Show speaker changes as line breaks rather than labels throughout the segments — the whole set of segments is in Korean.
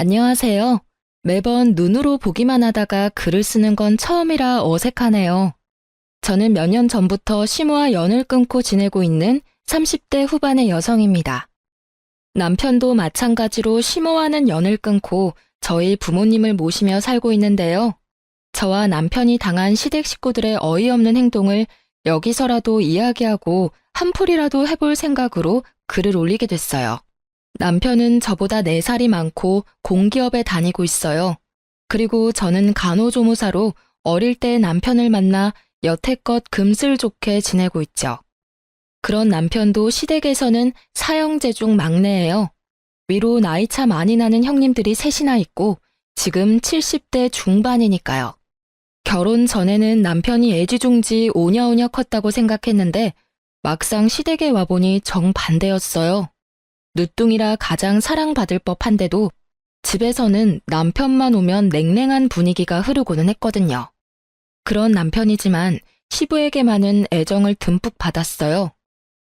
안녕하세요. 매번 눈으로 보기만 하다가 글을 쓰는 건 처음이라 어색하네요. 저는 몇 년 전부터 시모와 연을 끊고 지내고 있는 30대 후반의 여성입니다. 남편도 마찬가지로 시모와는 연을 끊고 저희 부모님을 모시며 살고 있는데요. 저와 남편이 당한 시댁 식구들의 어이없는 행동을 여기서라도 이야기하고 한풀이라도 해볼 생각으로 글을 올리게 됐어요. 남편은 저보다 4살이 많고 공기업에 다니고 있어요. 그리고 저는 간호조무사로 어릴 때 남편을 만나 여태껏 금슬좋게 지내고 있죠. 그런 남편도 시댁에서는 사형제 중 막내예요. 위로 나이차 많이 나는 형님들이 셋이나 있고 지금 70대 중반이니까요. 결혼 전에는 남편이 애지중지 오냐오냐 컸다고 생각했는데 막상 시댁에 와보니 정반대였어요. 늦둥이라 가장 사랑받을 법한데도 집에서는 남편만 오면 냉랭한 분위기가 흐르고는 했거든요. 그런 남편이지만 시부에게만은 애정을 듬뿍 받았어요.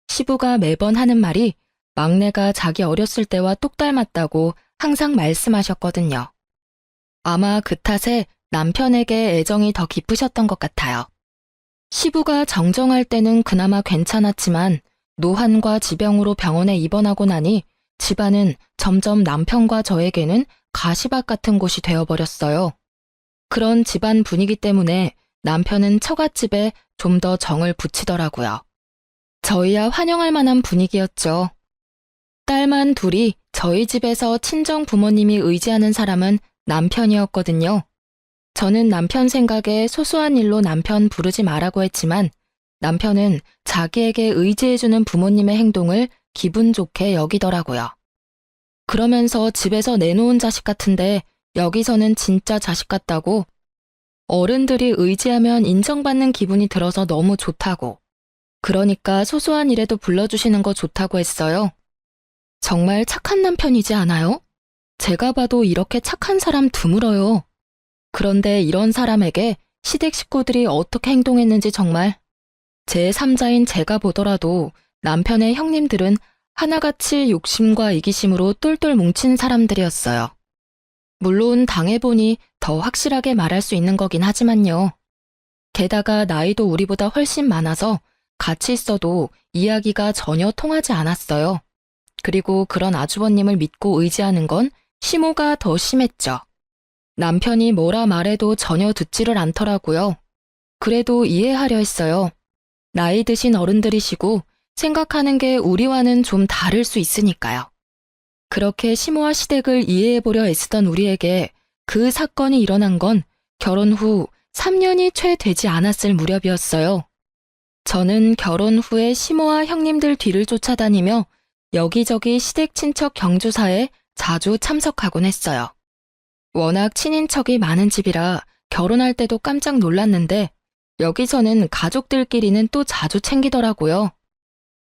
시부가 매번 하는 말이 막내가 자기 어렸을 때와 똑 닮았다고 항상 말씀하셨거든요. 아마 그 탓에 남편에게 애정이 더 깊으셨던 것 같아요. 시부가 정정할 때는 그나마 괜찮았지만 노환과 지병으로 병원에 입원하고 나니 집안은 점점 남편과 저에게는 가시밭 같은 곳이 되어버렸어요. 그런 집안 분위기 때문에 남편은 처갓집에 좀 더 정을 붙이더라고요. 저희야 환영할 만한 분위기였죠. 딸만 둘이 저희 집에서 친정 부모님이 의지하는 사람은 남편이었거든요. 저는 남편 생각에 소소한 일로 남편 부르지 말라고 했지만 남편은 자기에게 의지해주는 부모님의 행동을 기분 좋게 여기더라고요. 그러면서 집에서 내놓은 자식 같은데 여기서는 진짜 자식 같다고, 어른들이 의지하면 인정받는 기분이 들어서 너무 좋다고, 그러니까 소소한 일에도 불러주시는 거 좋다고 했어요. 정말 착한 남편이지 않아요? 제가 봐도 이렇게 착한 사람 드물어요. 그런데 이런 사람에게 시댁 식구들이 어떻게 행동했는지 정말 제3자인 제가 보더라도 남편의 형님들은 하나같이 욕심과 이기심으로 똘똘 뭉친 사람들이었어요. 물론 당해보니 더 확실하게 말할 수 있는 거긴 하지만요. 게다가 나이도 우리보다 훨씬 많아서 같이 있어도 이야기가 전혀 통하지 않았어요. 그리고 그런 아주버님을 믿고 의지하는 건 시모가 더 심했죠. 남편이 뭐라 말해도 전혀 듣지를 않더라고요. 그래도 이해하려 했어요. 나이 드신 어른들이시고 생각하는 게 우리와는 좀 다를 수 있으니까요. 그렇게 시모와 시댁을 이해해보려 애쓰던 우리에게 그 사건이 일어난 건 결혼 후 3년이 채 되지 않았을 무렵이었어요. 저는 결혼 후에 시모와 형님들 뒤를 쫓아다니며 여기저기 시댁 친척 경조사에 자주 참석하곤 했어요. 워낙 친인척이 많은 집이라 결혼할 때도 깜짝 놀랐는데 여기서는 가족들끼리는 또 자주 챙기더라고요.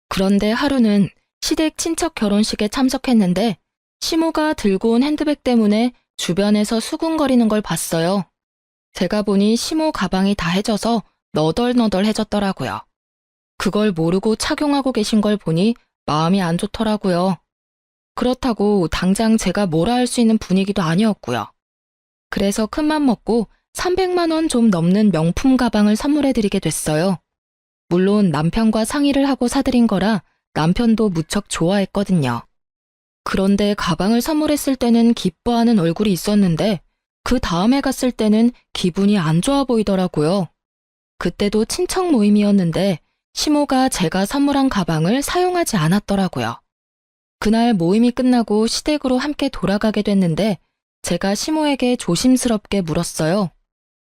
그런데 하루는 시댁 친척 결혼식에 참석했는데 시모가 들고 온 핸드백 때문에 주변에서 수군거리는 걸 봤어요. 제가 보니 시모 가방이 다 해져서 너덜너덜해졌더라고요. 그걸 모르고 착용하고 계신 걸 보니 마음이 안 좋더라고요. 그렇다고 당장 제가 뭐라 할 수 있는 분위기도 아니었고요. 그래서 큰맘 먹고 300만 원 좀 넘는 명품 가방을 선물해드리게 됐어요. 물론 남편과 상의를 하고 사드린 거라 남편도 무척 좋아했거든요. 그런데 가방을 선물했을 때는 기뻐하는 얼굴이 있었는데 그 다음에 갔을 때는 기분이 안 좋아 보이더라고요. 그때도 친척 모임이었는데 시모가 제가 선물한 가방을 사용하지 않았더라고요. 그날 모임이 끝나고 시댁으로 함께 돌아가게 됐는데 제가 시모에게 조심스럽게 물었어요.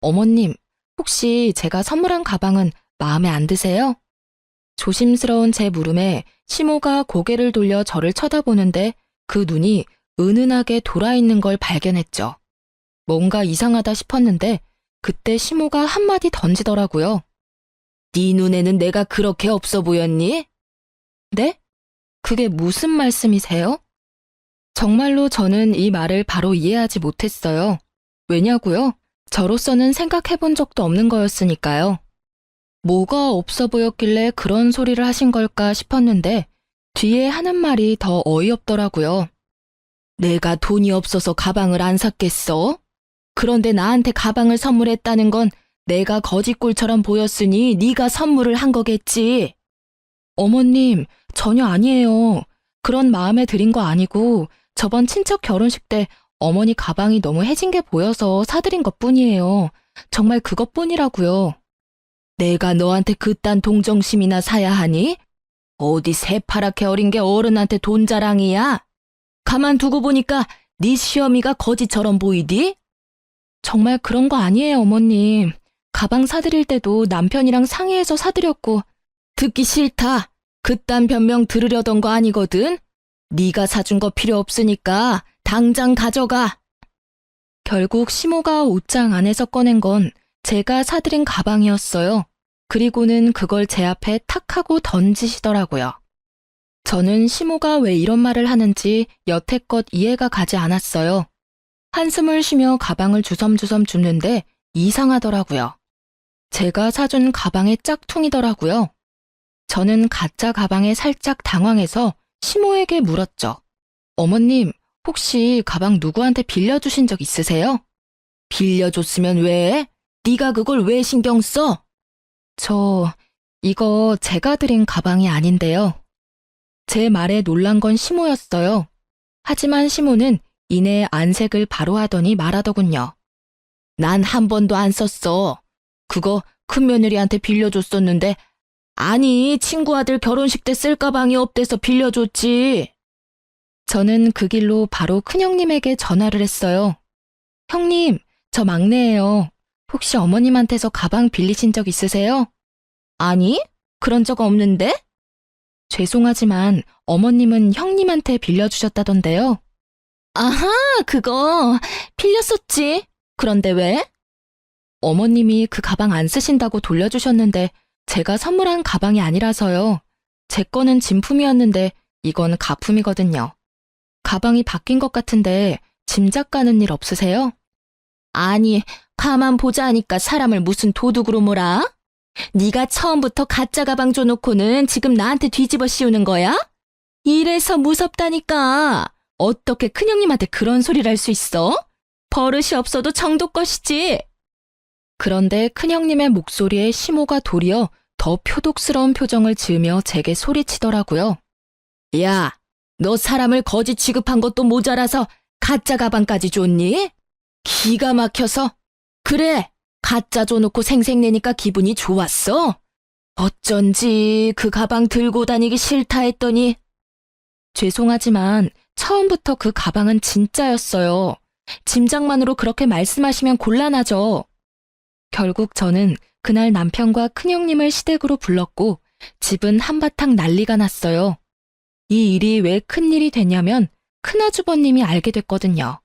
어머님, 혹시 제가 선물한 가방은 마음에 안 드세요? 조심스러운 제 물음에 시모가 고개를 돌려 저를 쳐다보는데 그 눈이 은은하게 돌아있는 걸 발견했죠. 뭔가 이상하다 싶었는데 그때 시모가 한마디 던지더라고요. 네 눈에는 내가 그렇게 없어 보였니? 네? 그게 무슨 말씀이세요? 정말로 저는 이 말을 바로 이해하지 못했어요. 왜냐고요? 저로서는 생각해본 적도 없는 거였으니까요. 뭐가 없어 보였길래 그런 소리를 하신 걸까 싶었는데 뒤에 하는 말이 더 어이없더라고요. 내가 돈이 없어서 가방을 안 샀겠어? 그런데 나한테 가방을 선물했다는 건 내가 거지꼴처럼 보였으니 네가 선물을 한 거겠지. 어머님, 전혀 아니에요. 그런 마음에 들인 거 아니고 저번 친척 결혼식 때 어머니 가방이 너무 해진 게 보여서 사드린 것뿐이에요. 정말 그것뿐이라고요. 내가 너한테 그딴 동정심이나 사야 하니? 어디 새파랗게 어린 게 어른한테 돈 자랑이야? 가만 두고 보니까 네 시어미가 거지처럼 보이디? 정말 그런 거 아니에요, 어머님. 가방 사드릴 때도 남편이랑 상의해서 사드렸고. 듣기 싫다. 그딴 변명 들으려던 거 아니거든. 네가 사준 거 필요 없으니까 당장 가져가. 결국 시모가 옷장 안에서 꺼낸 건 제가 사드린 가방이었어요. 그리고는 그걸 제 앞에 탁 하고 던지시더라고요. 저는 시모가 왜 이런 말을 하는지 여태껏 이해가 가지 않았어요. 한숨을 쉬며 가방을 주섬주섬 줍는데 이상하더라고요. 제가 사준 가방의 짝퉁이더라고요. 저는 가짜 가방에 살짝 당황해서 시모에게 물었죠. 어머님, 혹시 가방 누구한테 빌려주신 적 있으세요? 빌려줬으면 왜? 네가 그걸 왜 신경 써? 이거 제가 드린 가방이 아닌데요. 제 말에 놀란 건 시모였어요. 하지만 시모는 이내 안색을 바로 하더니 말하더군요. 난 한 번도 안 썼어. 그거 큰며느리한테 빌려줬었는데 아니, 친구 아들 결혼식 때 쓸 가방이 없대서 빌려줬지. 저는 그 길로 바로 큰형님에게 전화를 했어요. 형님, 저 막내예요. 혹시 어머님한테서 가방 빌리신 적 있으세요? 아니, 그런 적 없는데? 죄송하지만 어머님은 형님한테 빌려주셨다던데요. 아하, 그거 빌렸었지. 그런데 왜? 어머님이 그 가방 안 쓰신다고 돌려주셨는데 제가 선물한 가방이 아니라서요. 제 거는 진품이었는데 이건 가품이거든요. 가방이 바뀐 것 같은데 짐작 가는 일 없으세요? 아니, 가만 보자 하니까 사람을 무슨 도둑으로 몰아? 네가 처음부터 가짜 가방 줘놓고는 지금 나한테 뒤집어 씌우는 거야? 이래서 무섭다니까. 어떻게 큰형님한테 그런 소리를 할 수 있어? 버릇이 없어도 정도껏이지. 그런데 큰형님의 목소리에 시모가 도리어 더 표독스러운 표정을 지으며 제게 소리치더라고요. 야, 너 사람을 거지 취급한 것도 모자라서 가짜 가방까지 줬니? 기가 막혀서. 그래, 가짜 줘놓고 생색내니까 기분이 좋았어? 어쩐지 그 가방 들고 다니기 싫다 했더니. 죄송하지만 처음부터 그 가방은 진짜였어요. 짐작만으로 그렇게 말씀하시면 곤란하죠. 결국 저는 그날 남편과 큰형님을 시댁으로 불렀고 집은 한바탕 난리가 났어요. 이 일이 왜 큰일이 됐냐면 큰아주버님이 알게 됐거든요.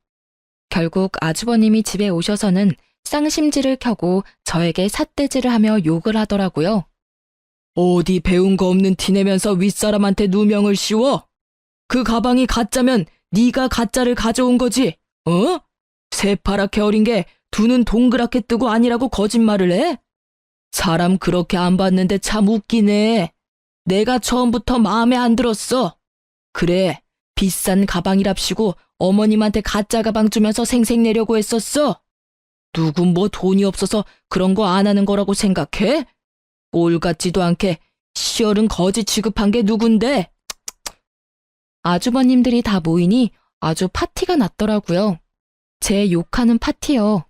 결국 아주버님이 집에 오셔서는 쌍심지를 켜고 저에게 삿대질을 하며 욕을 하더라고요. 어디 배운 거 없는 티내면서 윗사람한테 누명을 씌워? 그 가방이 가짜면 네가 가짜를 가져온 거지, 어? 새파랗게 어린 게 두 눈 동그랗게 뜨고 아니라고 거짓말을 해? 사람 그렇게 안 봤는데 참 웃기네. 내가 처음부터 마음에 안 들었어. 그래, 비싼 가방이랍시고 어머님한테 가짜 가방 주면서 생색내려고 했었어. 누구 뭐 돈이 없어서 그런 거 안 하는 거라고 생각해? 꼴 같지도 않게 시어른 거지 취급한 게 누군데? 아주버님들이 다 모이니 아주 파티가 났더라고요. 제 욕하는 파티요.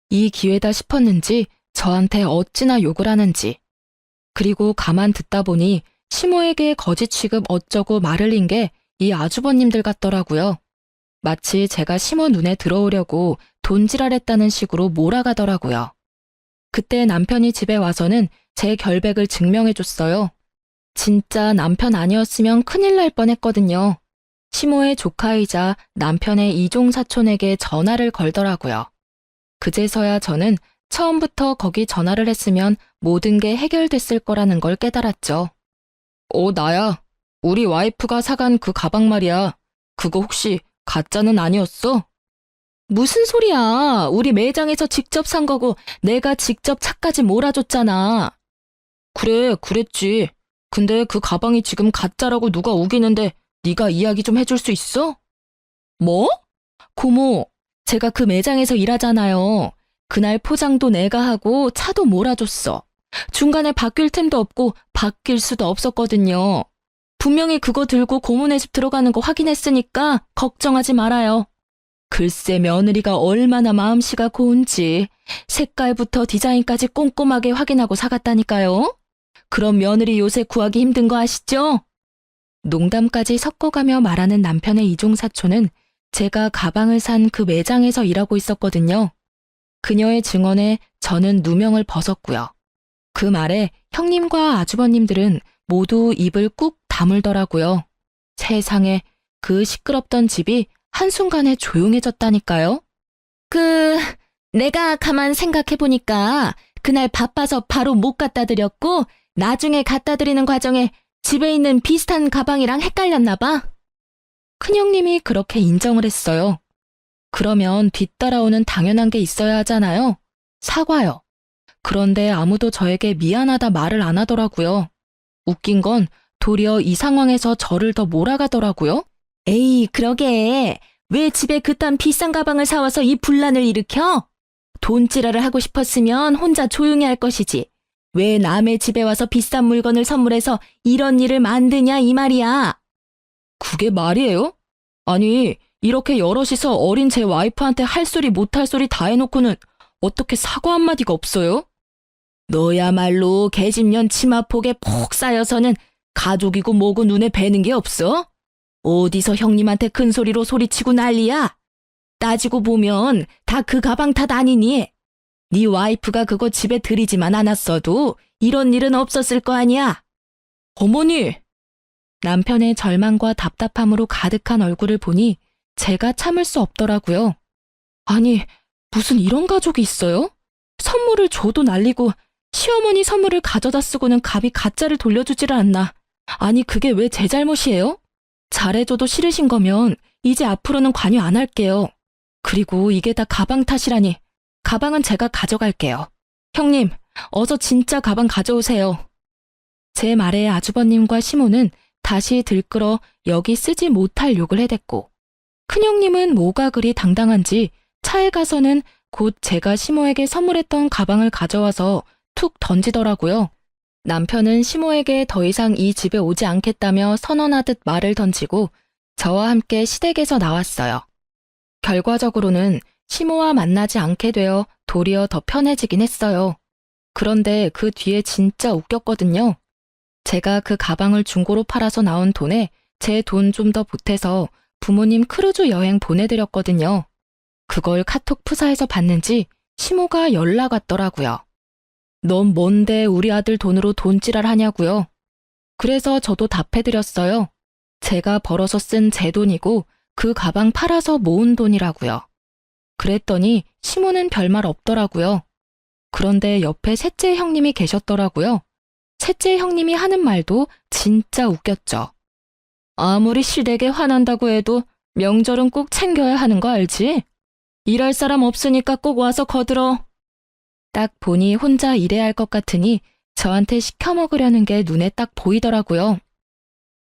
이 기회다 싶었는지 저한테 어찌나 욕을 하는지. 그리고 가만 듣다 보니 시모에게 거지 취급 어쩌고 말을 린 게 이 아주버님들 같더라고요. 마치 제가 시모 눈에 들어오려고 돈지랄했다는 식으로 몰아가더라고요. 그때 남편이 집에 와서는 제 결백을 증명해줬어요. 진짜 남편 아니었으면 큰일 날 뻔했거든요. 시모의 조카이자 남편의 이종사촌에게 전화를 걸더라고요. 그제서야 저는 처음부터 거기 전화를 했으면 모든 게 해결됐을 거라는 걸 깨달았죠. 나야. 우리 와이프가 사간 그 가방 말이야. 그거 혹시 가짜는 아니었어? 무슨 소리야. 우리 매장에서 직접 산 거고 내가 직접 차까지 몰아줬잖아. 그래, 그랬지. 근데 그 가방이 지금 가짜라고 누가 우기는데 네가 이야기 좀 해줄 수 있어? 뭐? 고모, 제가 그 매장에서 일하잖아요. 그날 포장도 내가 하고 차도 몰아줬어. 중간에 바뀔 틈도 없고 바뀔 수도 없었거든요. 분명히 그거 들고 고모네 집 들어가는 거 확인했으니까 걱정하지 말아요. 글쎄 며느리가 얼마나 마음씨가 고운지 색깔부터 디자인까지 꼼꼼하게 확인하고 사갔다니까요. 그럼 며느리 요새 구하기 힘든 거 아시죠? 농담까지 섞어가며 말하는 남편의 이종사촌은 제가 가방을 산 그 매장에서 일하고 있었거든요. 그녀의 증언에 저는 누명을 벗었고요. 그 말에 형님과 아주버님들은 모두 입을 꾹 다물더라고요. 세상에, 그 시끄럽던 집이 한순간에 조용해졌다니까요. 내가 가만 생각해보니까 그날 바빠서 바로 못 갖다 드렸고 나중에 갖다 드리는 과정에 집에 있는 비슷한 가방이랑 헷갈렸나 봐. 큰형님이 그렇게 인정을 했어요. 그러면 뒤따라오는 당연한 게 있어야 하잖아요. 사과요. 그런데 아무도 저에게 미안하다 말을 안 하더라고요. 웃긴 건 도리어 이 상황에서 저를 더 몰아가더라고요. 에이, 그러게. 왜 집에 그딴 비싼 가방을 사와서 이 분란을 일으켜? 돈지랄을 하고 싶었으면 혼자 조용히 할 것이지. 왜 남의 집에 와서 비싼 물건을 선물해서 이런 일을 만드냐 이 말이야. 그게 말이에요? 아니, 이렇게 여럿이서 어린 제 와이프한테 할 소리 못할 소리 다 해놓고는 어떻게 사과 한마디가 없어요? 너야말로 계집년 치마폭에 폭 쌓여서는 가족이고 뭐고 눈에 뵈는 게 없어? 어디서 형님한테 큰 소리로 소리치고 난리야? 따지고 보면 다 그 가방 탓 아니니? 네 와이프가 그거 집에 들이지만 않았어도 이런 일은 없었을 거 아니야? 어머니! 남편의 절망과 답답함으로 가득한 얼굴을 보니 제가 참을 수 없더라고요. 아니, 무슨 이런 가족이 있어요? 선물을 줘도 날리고 시어머니 선물을 가져다 쓰고는 감히 가짜를 돌려주지를 않나. 아니, 그게 왜 제 잘못이에요? 잘해줘도 싫으신 거면 이제 앞으로는 관여 안 할게요. 그리고 이게 다 가방 탓이라니. 가방은 제가 가져갈게요. 형님, 어서 진짜 가방 가져오세요. 제 말에 아주버님과 시모는 다시 들끓어 여기 쓰지 못할 욕을 해댔고, 큰형님은 뭐가 그리 당당한지 차에 가서는 곧 제가 시모에게 선물했던 가방을 가져와서 툭 던지더라고요. 남편은 시모에게 더 이상 이 집에 오지 않겠다며 선언하듯 말을 던지고 저와 함께 시댁에서 나왔어요. 결과적으로는 시모와 만나지 않게 되어 도리어 더 편해지긴 했어요. 그런데 그 뒤에 진짜 웃겼거든요. 제가 그 가방을 중고로 팔아서 나온 돈에 제 돈 좀 더 보태서 부모님 크루즈 여행 보내드렸거든요. 그걸 카톡 푸사에서 봤는지 시모가 연락 왔더라고요. 넌 뭔데 우리 아들 돈으로 돈지랄 하냐고요. 그래서 저도 답해드렸어요. 제가 벌어서 쓴 제 돈이고 그 가방 팔아서 모은 돈이라고요. 그랬더니 시모는 별말 없더라고요. 그런데 옆에 셋째 형님이 계셨더라고요. 셋째 형님이 하는 말도 진짜 웃겼죠. 아무리 시댁에 화난다고 해도 명절은 꼭 챙겨야 하는 거 알지? 일할 사람 없으니까 꼭 와서 거들어. 딱 보니 혼자 일해야 할 것 같으니 저한테 시켜 먹으려는 게 눈에 딱 보이더라고요.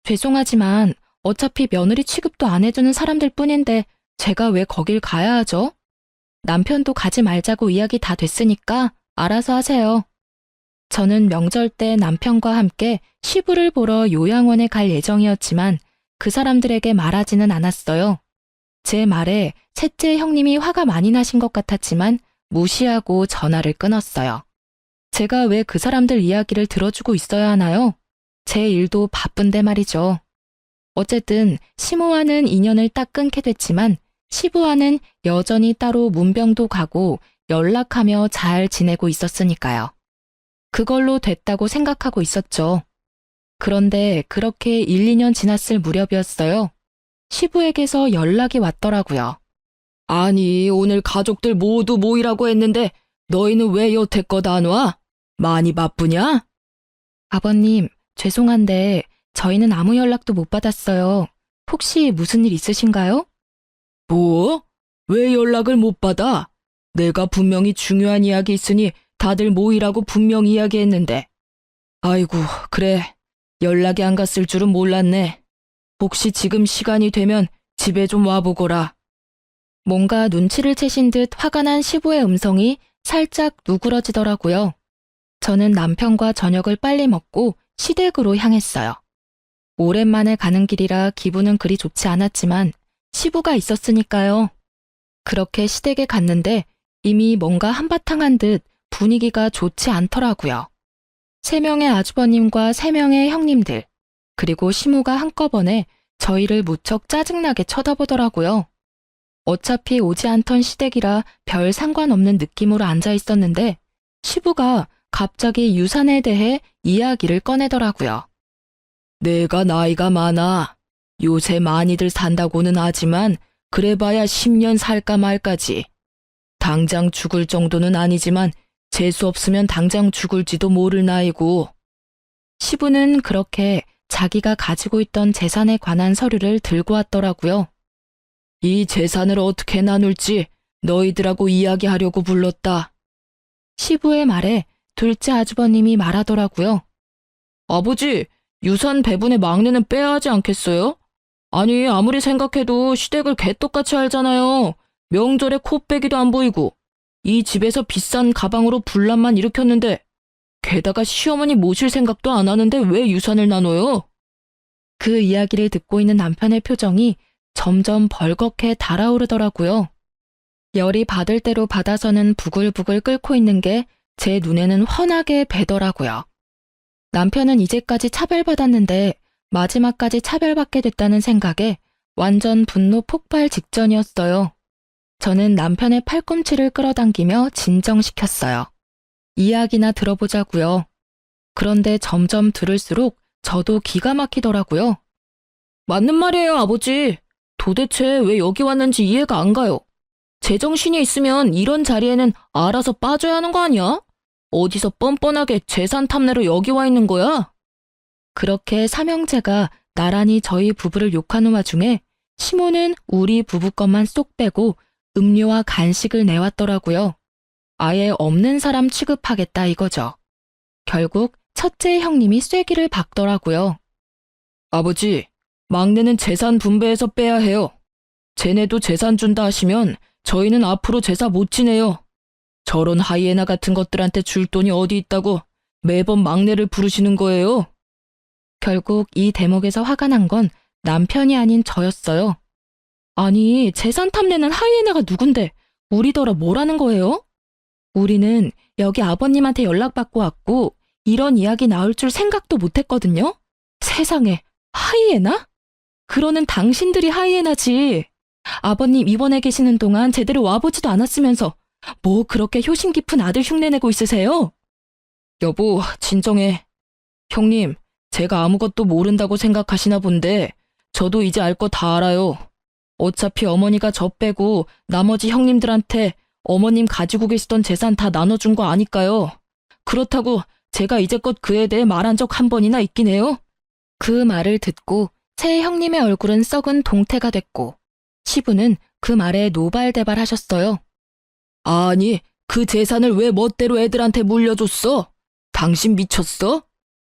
죄송하지만 어차피 며느리 취급도 안 해주는 사람들 뿐인데 제가 왜 거길 가야 하죠? 남편도 가지 말자고 이야기 다 됐으니까 알아서 하세요. 저는 명절 때 남편과 함께 시부를 보러 요양원에 갈 예정이었지만 그 사람들에게 말하지는 않았어요. 제 말에 셋째 형님이 화가 많이 나신 것 같았지만 무시하고 전화를 끊었어요. 제가 왜 그 사람들 이야기를 들어주고 있어야 하나요? 제 일도 바쁜데 말이죠. 어쨌든 시모와는 인연을 딱 끊게 됐지만 시부와는 여전히 따로 문병도 가고 연락하며 잘 지내고 있었으니까요. 그걸로 됐다고 생각하고 있었죠. 그런데 그렇게 1, 2년 지났을 무렵이었어요. 시부에게서 연락이 왔더라고요. 아니, 오늘 가족들 모두 모이라고 했는데 너희는 왜 여태껏 안 와? 많이 바쁘냐? 아버님, 죄송한데 저희는 아무 연락도 못 받았어요. 혹시 무슨 일 있으신가요? 뭐? 왜 연락을 못 받아? 내가 분명히 중요한 이야기 있으니 다들 모이라고 분명히 이야기했는데. 아이고, 그래. 연락이 안 갔을 줄은 몰랐네. 혹시 지금 시간이 되면 집에 좀 와보거라. 뭔가 눈치를 채신 듯 화가 난 시부의 음성이 살짝 누그러지더라고요. 저는 남편과 저녁을 빨리 먹고 시댁으로 향했어요. 오랜만에 가는 길이라 기분은 그리 좋지 않았지만 시부가 있었으니까요. 그렇게 시댁에 갔는데 이미 뭔가 한바탕 한 듯 분위기가 좋지 않더라고요. 3명의 아주버님과 3명의 형님들, 그리고 시무가 한꺼번에 저희를 무척 짜증나게 쳐다보더라고요. 어차피 오지 않던 시댁이라 별 상관없는 느낌으로 앉아 있었는데 시부가 갑자기 유산에 대해 이야기를 꺼내더라고요. 내가 나이가 많아. 요새 많이들 산다고는 하지만 그래봐야 10년 살까 말까지. 당장 죽을 정도는 아니지만 재수 없으면 당장 죽을지도 모를 나이고. 시부는 그렇게 자기가 가지고 있던 재산에 관한 서류를 들고 왔더라고요. 이 재산을 어떻게 나눌지 너희들하고 이야기하려고 불렀다. 시부의 말에 둘째 아주버님이 말하더라고요. 아버지, 유산 배분의 막내는 빼야 하지 않겠어요? 아니, 아무리 생각해도 시댁을 개떡같이 알잖아요. 명절에 코빼기도 안 보이고. 이 집에서 비싼 가방으로 분란만 일으켰는데 게다가 시어머니 모실 생각도 안 하는데 왜 유산을 나눠요? 그 이야기를 듣고 있는 남편의 표정이 점점 벌겋게 달아오르더라고요. 열이 받을 대로 받아서는 부글부글 끓고 있는 게 제 눈에는 훤하게 배더라고요. 남편은 이제까지 차별받았는데 마지막까지 차별받게 됐다는 생각에 완전 분노 폭발 직전이었어요. 저는 남편의 팔꿈치를 끌어당기며 진정시켰어요. 이야기나 들어보자고요. 그런데 점점 들을수록 저도 기가 막히더라고요. 맞는 말이에요, 아버지. 도대체 왜 여기 왔는지 이해가 안 가요. 제정신이 있으면 이런 자리에는 알아서 빠져야 하는 거 아니야? 어디서 뻔뻔하게 재산 탐내러 여기 와 있는 거야? 그렇게 삼형제가 나란히 저희 부부를 욕하는 와중에 시모는 우리 부부 것만 쏙 빼고 음료와 간식을 내왔더라고요. 아예 없는 사람 취급하겠다 이거죠. 결국 첫째 형님이 쐐기를 박더라고요. 아버지, 막내는 재산 분배해서 빼야 해요. 쟤네도 재산 준다 하시면 저희는 앞으로 제사 못 지내요. 저런 하이에나 같은 것들한테 줄 돈이 어디 있다고 매번 막내를 부르시는 거예요. 결국 이 대목에서 화가 난 건 남편이 아닌 저였어요. 아니, 재산 탐내는 하이에나가 누군데 우리더러 뭐라는 거예요? 우리는 여기 아버님한테 연락받고 왔고 이런 이야기 나올 줄 생각도 못했거든요. 세상에, 하이에나? 그러는 당신들이 하이에나지. 아버님 입원해 계시는 동안 제대로 와보지도 않았으면서 뭐 그렇게 효심 깊은 아들 흉내내고 있으세요? 여보, 진정해. 형님, 제가 아무것도 모른다고 생각하시나 본데 저도 이제 알 거 다 알아요. 어차피 어머니가 저 빼고 나머지 형님들한테 어머님 가지고 계시던 재산 다 나눠준 거 아니까요. 그렇다고 제가 이제껏 그에 대해 말한 적 한 번이나 있긴 해요? 그 말을 듣고 새 형님의 얼굴은 썩은 동태가 됐고 시부는 그 말에 노발대발하셨어요. 아니, 그 재산을 왜 멋대로 애들한테 물려줬어? 당신 미쳤어?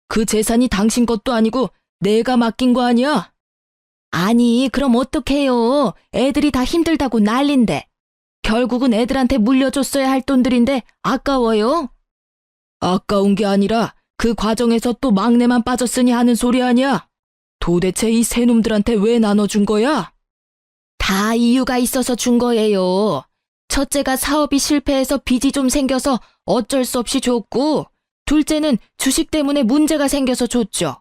그 재산이 당신 것도 아니고 내가 맡긴 거 아니야? 아니, 그럼 어떡해요. 애들이 다 힘들다고 난린데. 결국은 애들한테 물려줬어야 할 돈들인데 아까워요? 아까운 게 아니라 그 과정에서 또 막내만 빠졌으니 하는 소리 아니야? 도대체 이 세 놈들한테 왜 나눠준 거야? 다 이유가 있어서 준 거예요. 첫째가 사업이 실패해서 빚이 좀 생겨서 어쩔 수 없이 줬고, 둘째는 주식 때문에 문제가 생겨서 줬죠.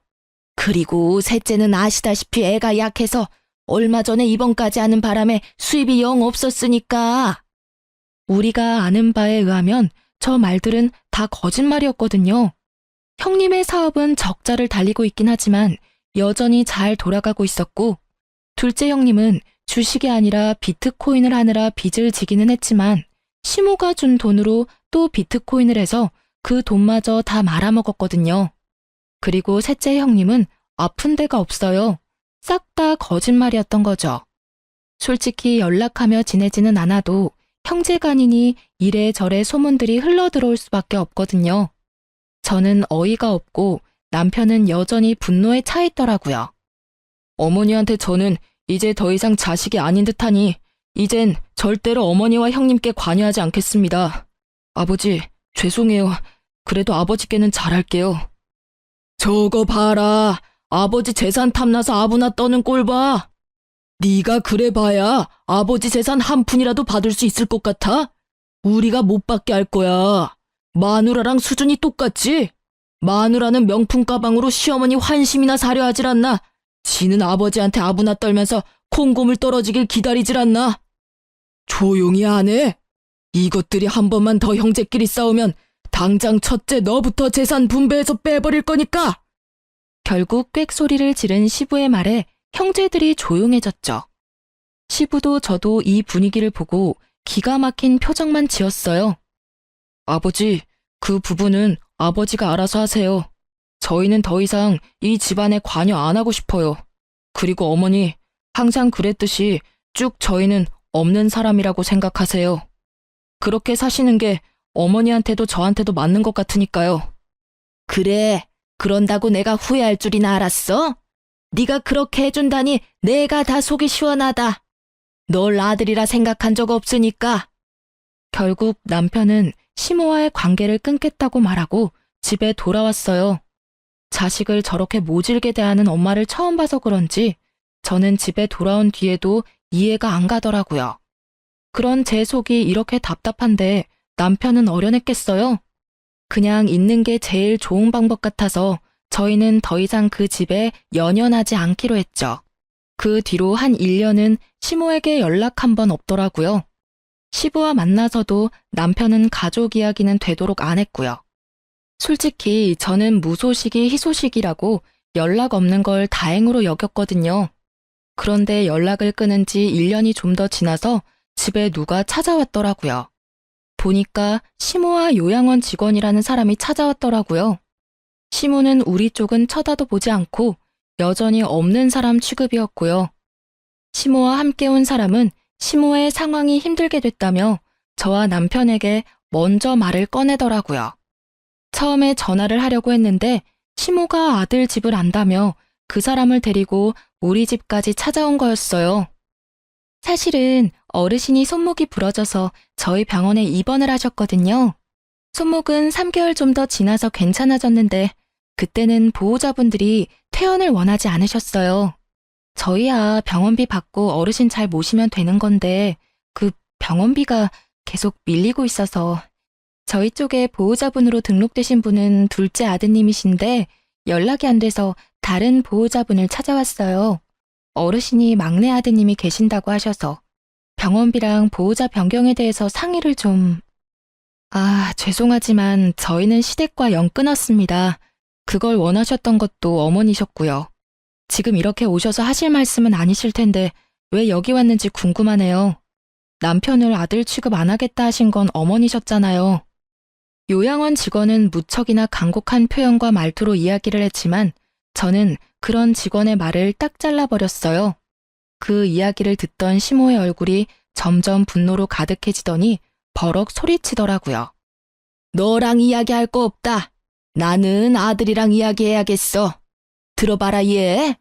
그리고 셋째는 아시다시피 애가 약해서 얼마 전에 입원까지 하는 바람에 수입이 영 없었으니까. 우리가 아는 바에 의하면 저 말들은 다 거짓말이었거든요. 형님의 사업은 적자를 달리고 있긴 하지만 여전히 잘 돌아가고 있었고, 둘째 형님은 주식이 아니라 비트코인을 하느라 빚을 지기는 했지만 시모가 준 돈으로 또 비트코인을 해서 그 돈마저 다 말아먹었거든요. 그리고 셋째 형님은 아픈 데가 없어요. 싹 다 거짓말이었던 거죠. 솔직히 연락하며 지내지는 않아도 형제간이니 이래저래 소문들이 흘러들어올 수밖에 없거든요. 저는 어이가 없고 남편은 여전히 분노에 차 있더라고요. 어머니한테 저는 이제 더 이상 자식이 아닌 듯하니 이젠 절대로 어머니와 형님께 관여하지 않겠습니다. 아버지, 죄송해요. 그래도 아버지께는 잘할게요. 저거 봐라. 아버지 재산 탐나서 아부나 떠는 꼴 봐. 네가 그래봐야 아버지 재산 한 푼이라도 받을 수 있을 것 같아? 우리가 못 받게 할 거야. 마누라랑 수준이 똑같지? 마누라는 명품 가방으로 시어머니 환심이나 사려 하질 않나? 지는 아버지한테 아부나 떨면서 콩고물 떨어지길 기다리질 않나? 조용히 안 해? 이것들이 한 번만 더 형제끼리 싸우면 당장 첫째 너부터 재산 분배해서 빼버릴 거니까! 결국 꽥소리를 지른 시부의 말에 형제들이 조용해졌죠. 시부도 저도 이 분위기를 보고 기가 막힌 표정만 지었어요. 아버지, 그 부분은 아버지가 알아서 하세요. 저희는 더 이상 이 집안에 관여 안 하고 싶어요. 그리고 어머니, 항상 그랬듯이 쭉 저희는 없는 사람이라고 생각하세요. 그렇게 사시는 게 어머니한테도 저한테도 맞는 것 같으니까요. 그래, 그런다고 내가 후회할 줄이나 알았어? 네가 그렇게 해준다니 내가 다 속이 시원하다. 널 아들이라 생각한 적 없으니까. 결국 남편은 시모와의 관계를 끊겠다고 말하고 집에 돌아왔어요. 자식을 저렇게 모질게 대하는 엄마를 처음 봐서 그런지 저는 집에 돌아온 뒤에도 이해가 안 가더라고요. 그런 제 속이 이렇게 답답한데 남편은 어련했겠어요? 그냥 있는 게 제일 좋은 방법 같아서 저희는 더 이상 그 집에 연연하지 않기로 했죠. 그 뒤로 한 1년은 시모에게 연락 한 번 없더라고요. 시부와 만나서도 남편은 가족 이야기는 되도록 안 했고요. 솔직히 저는 무소식이 희소식이라고 연락 없는 걸 다행으로 여겼거든요. 그런데 연락을 끊은 지 1년이 좀 더 지나서 집에 누가 찾아왔더라고요. 보니까 시모와 요양원 직원이라는 사람이 찾아왔더라고요. 시모는 우리 쪽은 쳐다도 보지 않고 여전히 없는 사람 취급이었고요. 시모와 함께 온 사람은 시모의 상황이 힘들게 됐다며 저와 남편에게 먼저 말을 꺼내더라고요. 처음에 전화를 하려고 했는데 시모가 아들 집을 안다며 그 사람을 데리고 우리 집까지 찾아온 거였어요. 사실은 어르신이 손목이 부러져서 저희 병원에 입원을 하셨거든요. 손목은 3개월 좀 더 지나서 괜찮아졌는데 그때는 보호자분들이 퇴원을 원하지 않으셨어요. 저희야 병원비 받고 어르신 잘 모시면 되는 건데 그 병원비가 계속 밀리고 있어서 저희 쪽에 보호자분으로 등록되신 분은 둘째 아드님이신데 연락이 안 돼서 다른 보호자분을 찾아왔어요. 어르신이 막내 아드님이 계신다고 하셔서 병원비랑 보호자 변경에 대해서 상의를 좀... 죄송하지만 저희는 시댁과 연 끊었습니다. 그걸 원하셨던 것도 어머니셨고요. 지금 이렇게 오셔서 하실 말씀은 아니실 텐데 왜 여기 왔는지 궁금하네요. 남편을 아들 취급 안 하겠다 하신 건 어머니셨잖아요. 요양원 직원은 무척이나 간곡한 표현과 말투로 이야기를 했지만 저는 그런 직원의 말을 딱 잘라버렸어요. 그 이야기를 듣던 시모의 얼굴이 점점 분노로 가득해지더니 버럭 소리치더라고요. 너랑 이야기할 거 없다. 나는 아들이랑 이야기해야겠어. 들어봐라 얘.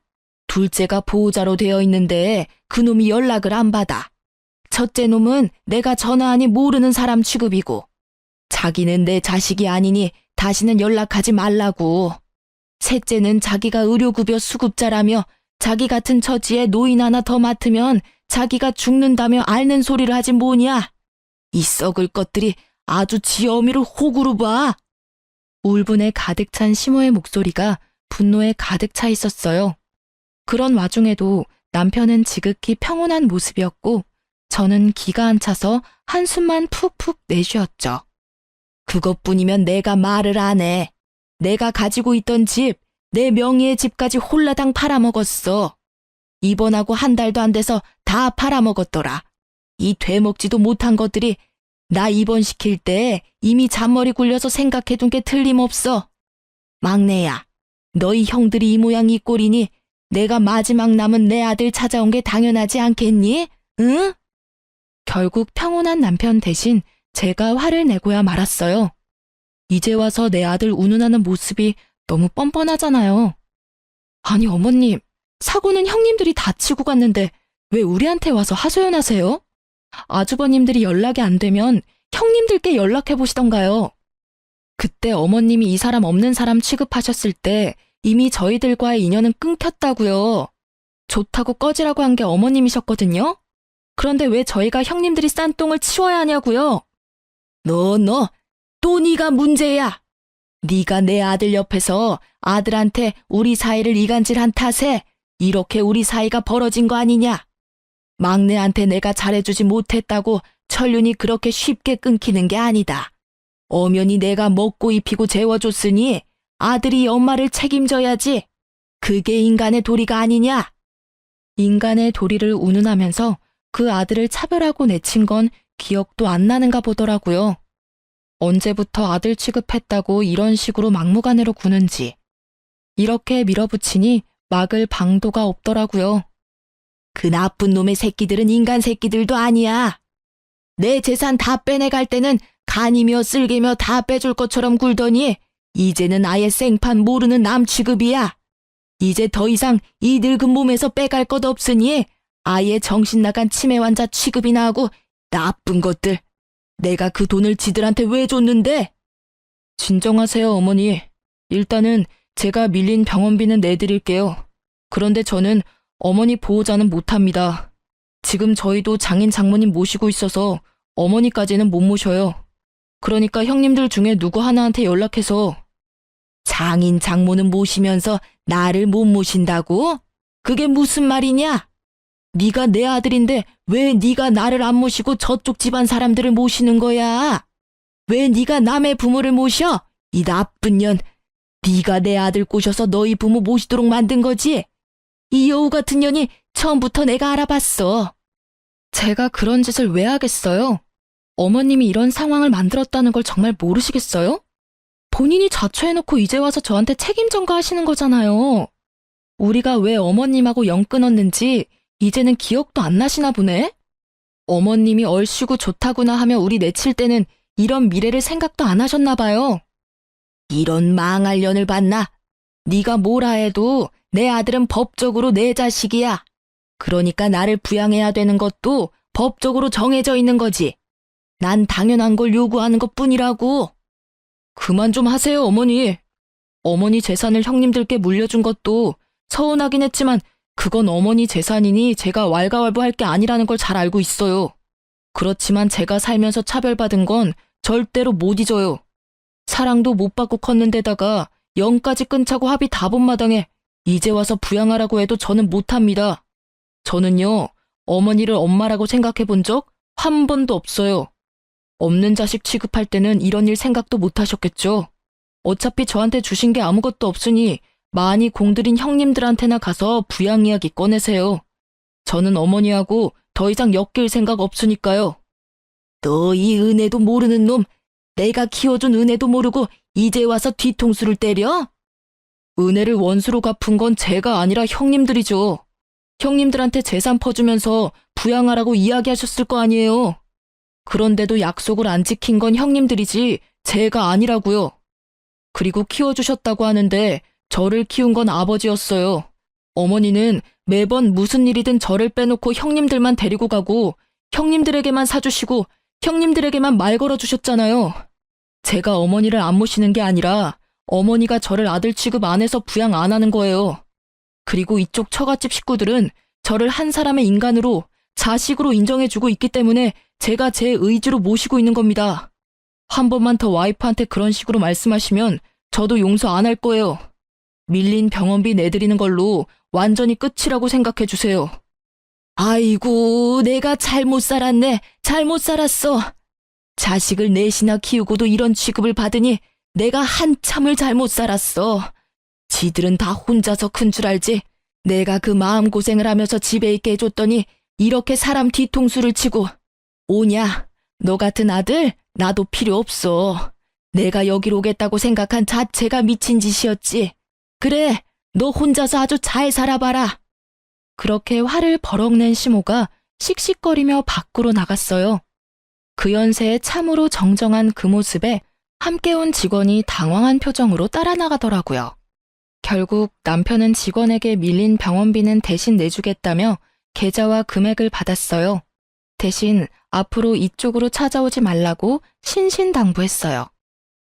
둘째가 보호자로 되어 있는데 그놈이 연락을 안 받아. 첫째 놈은 내가 전화하니 모르는 사람 취급이고 자기는 내 자식이 아니니 다시는 연락하지 말라고. 셋째는 자기가 의료급여 수급자라며 자기 같은 처지에 노인 하나 더 맡으면 자기가 죽는다며 앓는 소리를 하지 뭐냐. 이 썩을 것들이 아주 지 어미를 호구로 봐. 울분에 가득 찬 시모의 목소리가 분노에 가득 차 있었어요. 그런 와중에도 남편은 지극히 평온한 모습이었고 저는 기가 안 차서 한숨만 푹푹 내쉬었죠. 그것뿐이면 내가 말을 안 해. 내가 가지고 있던 집, 내 명의의 집까지 홀라당 팔아먹었어. 입원하고 한 달도 안 돼서 다 팔아먹었더라. 이 되먹지도 못한 것들이 나 입원시킬 때 이미 잔머리 굴려서 생각해둔 게 틀림없어. 막내야, 너희 형들이 이 모양 이 꼴이니 내가 마지막 남은 내 아들 찾아온 게 당연하지 않겠니? 응? 결국 평온한 남편 대신 제가 화를 내고야 말았어요. 이제 와서 내 아들 운운하는 모습이 너무 뻔뻔하잖아요. 아니 어머님, 사고는 형님들이 다 치고 갔는데 왜 우리한테 와서 하소연하세요? 아주버님들이 연락이 안 되면 형님들께 연락해 보시던가요. 그때 어머님이 이 사람 없는 사람 취급하셨을 때 이미 저희들과의 인연은 끊겼다고요. 좋다고 꺼지라고 한 게 어머님이셨거든요. 그런데 왜 저희가 형님들이 싼 똥을 치워야 하냐고요? 또 네가 문제야. 네가 내 아들 옆에서 아들한테 우리 사이를 이간질한 탓에 이렇게 우리 사이가 벌어진 거 아니냐? 막내한테 내가 잘해주지 못했다고 천륜이 그렇게 쉽게 끊기는 게 아니다. 엄연히 내가 먹고 입히고 재워줬으니 아들이 엄마를 책임져야지. 그게 인간의 도리가 아니냐? 인간의 도리를 운운하면서 그 아들을 차별하고 내친 건 기억도 안 나는가 보더라고요. 언제부터 아들 취급했다고 이런 식으로 막무가내로 구는지. 이렇게 밀어붙이니 막을 방도가 없더라고요. 그 나쁜 놈의 새끼들은 인간 새끼들도 아니야. 내 재산 다 빼내갈 때는 간이며 쓸개며 다 빼줄 것처럼 굴더니 이제는 아예 생판 모르는 남 취급이야. 이제 더 이상 이 늙은 몸에서 빼갈 것 없으니 아예 정신 나간 치매 환자 취급이나 하고 나쁜 것들. 내가 그 돈을 지들한테 왜 줬는데? 진정하세요, 어머니. 일단은 제가 밀린 병원비는 내드릴게요. 그런데 저는 어머니 보호자는 못합니다. 지금 저희도 장인 장모님 모시고 있어서 어머니까지는 못 모셔요. 그러니까 형님들 중에 누구 하나한테 연락해서. 장인 장모는 모시면서 나를 못 모신다고? 그게 무슨 말이냐? 네가 내 아들인데 왜 네가 나를 안 모시고 저쪽 집안 사람들을 모시는 거야? 왜 네가 남의 부모를 모셔? 이 나쁜 년. 네가 내 아들 꼬셔서 너희 부모 모시도록 만든 거지? 이 여우 같은 년이 처음부터 내가 알아봤어. 제가 그런 짓을 왜 하겠어요? 어머님이 이런 상황을 만들었다는 걸 정말 모르시겠어요? 본인이 자초해놓고 이제 와서 저한테 책임 전가하시는 거잖아요. 우리가 왜 어머님하고 연 끊었는지 이제는 기억도 안 나시나 보네? 어머님이 얼씨구 좋다구나 하며 우리 내칠 때는 이런 미래를 생각도 안 하셨나 봐요. 이런 망할 년을 봤나? 네가 뭐라 해도 내 아들은 법적으로 내 자식이야. 그러니까 나를 부양해야 되는 것도 법적으로 정해져 있는 거지. 난 당연한 걸 요구하는 것뿐이라고. 그만 좀 하세요, 어머니. 어머니 재산을 형님들께 물려준 것도 서운하긴 했지만 그건 어머니 재산이니 제가 왈가왈부할 게 아니라는 걸 잘 알고 있어요. 그렇지만 제가 살면서 차별받은 건 절대로 못 잊어요. 사랑도 못 받고 컸는데다가 영까지 끊자고 합의 다 본 마당에 이제 와서 부양하라고 해도 저는 못합니다. 저는요, 어머니를 엄마라고 생각해 본 적 한 번도 없어요. 없는 자식 취급할 때는 이런 일 생각도 못 하셨겠죠. 어차피 저한테 주신 게 아무것도 없으니 많이 공들인 형님들한테나 가서 부양 이야기 꺼내세요. 저는 어머니하고 더 이상 엮일 생각 없으니까요. 너 이 은혜도 모르는 놈, 내가 키워준 은혜도 모르고 이제 와서 뒤통수를 때려? 은혜를 원수로 갚은 건 제가 아니라 형님들이죠. 형님들한테 재산 퍼주면서 부양하라고 이야기하셨을 거 아니에요. 그런데도 약속을 안 지킨 건 형님들이지 제가 아니라고요. 그리고 키워주셨다고 하는데 저를 키운 건 아버지였어요. 어머니는 매번 무슨 일이든 저를 빼놓고 형님들만 데리고 가고 형님들에게만 사주시고 형님들에게만 말 걸어주셨잖아요. 제가 어머니를 안 모시는 게 아니라 어머니가 저를 아들 취급 안 해서 부양 안 하는 거예요. 그리고 이쪽 처갓집 식구들은 저를 한 사람의 인간으로 자식으로 인정해주고 있기 때문에 제가 제 의지로 모시고 있는 겁니다. 한 번만 더 와이프한테 그런 식으로 말씀하시면 저도 용서 안 할 거예요. 밀린 병원비 내드리는 걸로 완전히 끝이라고 생각해 주세요. 아이고, 내가 잘못 살았네. 잘못 살았어. 자식을 넷이나 키우고도 이런 취급을 받으니 내가 한참을 잘못 살았어. 지들은 다 혼자서 큰 줄 알지. 내가 그 마음고생을 하면서 집에 있게 해줬더니 이렇게 사람 뒤통수를 치고. 오냐, 너 같은 아들 나도 필요 없어. 내가 여기로 오겠다고 생각한 자체가 미친 짓이었지. 그래, 너 혼자서 아주 잘 살아봐라. 그렇게 화를 버럭 낸 시모가 씩씩거리며 밖으로 나갔어요. 그 연세에 참으로 정정한 그 모습에 함께 온 직원이 당황한 표정으로 따라 나가더라고요. 결국 남편은 직원에게 밀린 병원비는 대신 내주겠다며 계좌와 금액을 받았어요. 대신 앞으로 이쪽으로 찾아오지 말라고 신신당부했어요.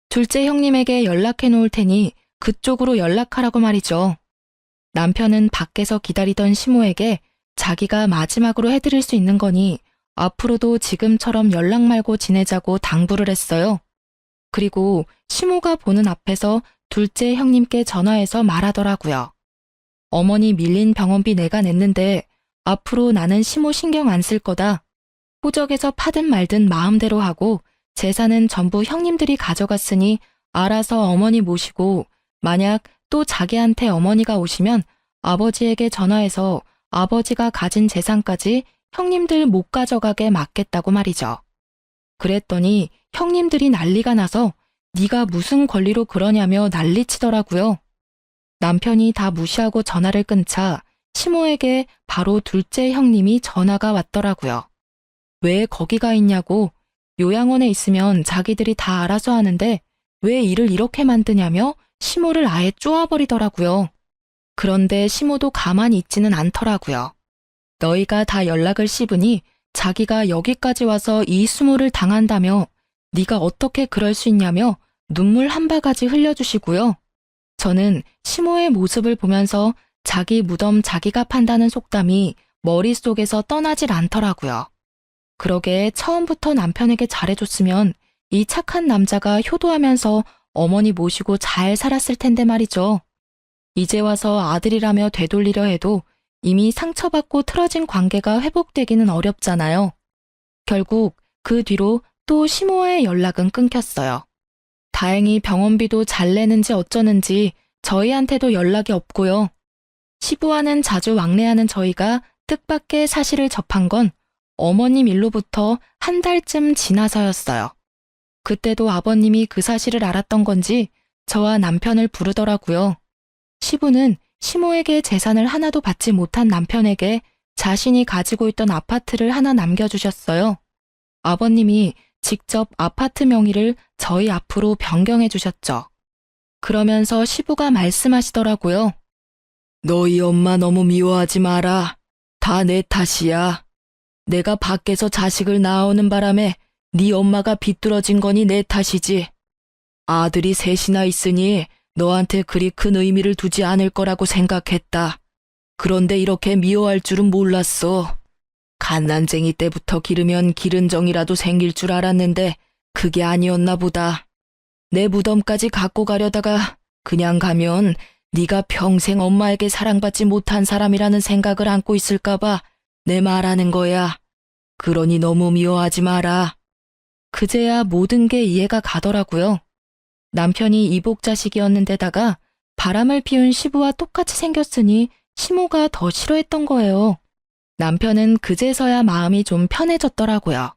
둘째 형님에게 연락해 놓을 테니 그쪽으로 연락하라고 말이죠. 남편은 밖에서 기다리던 시모에게 자기가 마지막으로 해드릴 수 있는 거니 앞으로도 지금처럼 연락 말고 지내자고 당부를 했어요. 그리고 시모가 보는 앞에서 둘째 형님께 전화해서 말하더라고요. 어머니 밀린 병원비 내가 냈는데 앞으로 나는 시모 신경 안 쓸 거다. 호적에서 파든 말든 마음대로 하고 재산은 전부 형님들이 가져갔으니 알아서 어머니 모시고 만약 또 자기한테 어머니가 오시면 아버지에게 전화해서 아버지가 가진 재산까지 형님들 못 가져가게 막겠다고 말이죠. 그랬더니 형님들이 난리가 나서 네가 무슨 권리로 그러냐며 난리치더라고요. 남편이 다 무시하고 전화를 끊자 시모에게 바로 둘째 형님이 전화가 왔더라고요. 왜 거기가 있냐고, 요양원에 있으면 자기들이 다 알아서 하는데 왜 일을 이렇게 만드냐며 시모를 아예 쪼아버리더라고요. 그런데 시모도 가만히 있지는 않더라고요. 너희가 다 연락을 씹으니 자기가 여기까지 와서 이 수모를 당한다며 네가 어떻게 그럴 수 있냐며 눈물 한 바가지 흘려주시고요. 저는 시모의 모습을 보면서 자기 무덤 자기가 판다는 속담이 머릿속에서 떠나질 않더라고요. 그러게 처음부터 남편에게 잘해줬으면 이 착한 남자가 효도하면서 어머니 모시고 잘 살았을 텐데 말이죠. 이제 와서 아들이라며 되돌리려 해도 이미 상처받고 틀어진 관계가 회복되기는 어렵잖아요. 결국 그 뒤로 또 시모와의 연락은 끊겼어요. 다행히 병원비도 잘 내는지 어쩌는지 저희한테도 연락이 없고요. 시부와는 자주 왕래하는 저희가 뜻밖의 사실을 접한 건 어머님 일로부터 한 달쯤 지나서였어요. 그때도 아버님이 그 사실을 알았던 건지 저와 남편을 부르더라고요. 시부는 시모에게 재산을 하나도 받지 못한 남편에게 자신이 가지고 있던 아파트를 하나 남겨주셨어요. 아버님이 직접 아파트 명의를 저희 앞으로 변경해 주셨죠. 그러면서 시부가 말씀하시더라고요. 너희 엄마 너무 미워하지 마라. 다 내 탓이야. 내가 밖에서 자식을 낳아오는 바람에 네 엄마가 비뚤어진 거니 내 탓이지. 아들이 셋이나 있으니 너한테 그리 큰 의미를 두지 않을 거라고 생각했다. 그런데 이렇게 미워할 줄은 몰랐어. 갓난쟁이 때부터 기르면 기른 정이라도 생길 줄 알았는데 그게 아니었나 보다. 내 무덤까지 갖고 가려다가 그냥 가면 네가 평생 엄마에게 사랑받지 못한 사람이라는 생각을 안고 있을까봐 내 말하는 거야. 그러니 너무 미워하지 마라. 그제야 모든 게 이해가 가더라고요. 남편이 이복자식이었는데다가 바람을 피운 시부와 똑같이 생겼으니 시모가 더 싫어했던 거예요. 남편은 그제서야 마음이 좀 편해졌더라고요.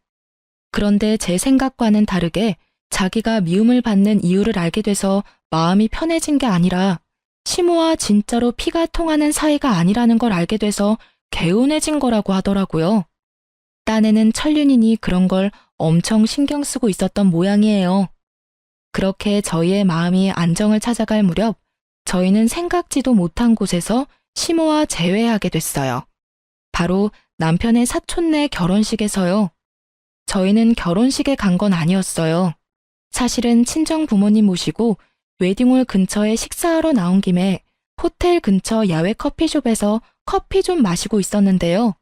그런데 제 생각과는 다르게 자기가 미움을 받는 이유를 알게 돼서 마음이 편해진 게 아니라 시모와 진짜로 피가 통하는 사이가 아니라는 걸 알게 돼서 개운해진 거라고 하더라고요. 딴에는 천륜이니 그런 걸 엄청 신경 쓰고 있었던 모양이에요. 그렇게 저희의 마음이 안정을 찾아갈 무렵 저희는 생각지도 못한 곳에서 시모와 재회하게 됐어요. 바로 남편의 사촌네 결혼식에서요. 저희는 결혼식에 간 건 아니었어요. 사실은 친정 부모님 모시고 웨딩홀 근처에 식사하러 나온 김에 호텔 근처 야외 커피숍에서 커피 좀 마시고 있었는데요.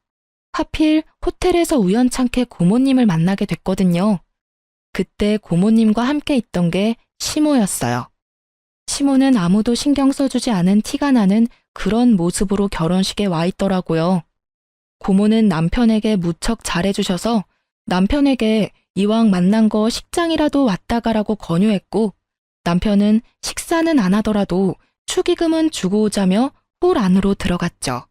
하필 호텔에서 우연찮게 고모님을 만나게 됐거든요. 그때 고모님과 함께 있던 게 시모였어요. 시모는 아무도 신경 써주지 않은 티가 나는 그런 모습으로 결혼식에 와 있더라고요. 고모는 남편에게 무척 잘해주셔서 남편에게 이왕 만난 거 식장이라도 왔다 가라고 권유했고 남편은 식사는 안 하더라도 축의금은 주고 오자며 홀 안으로 들어갔죠.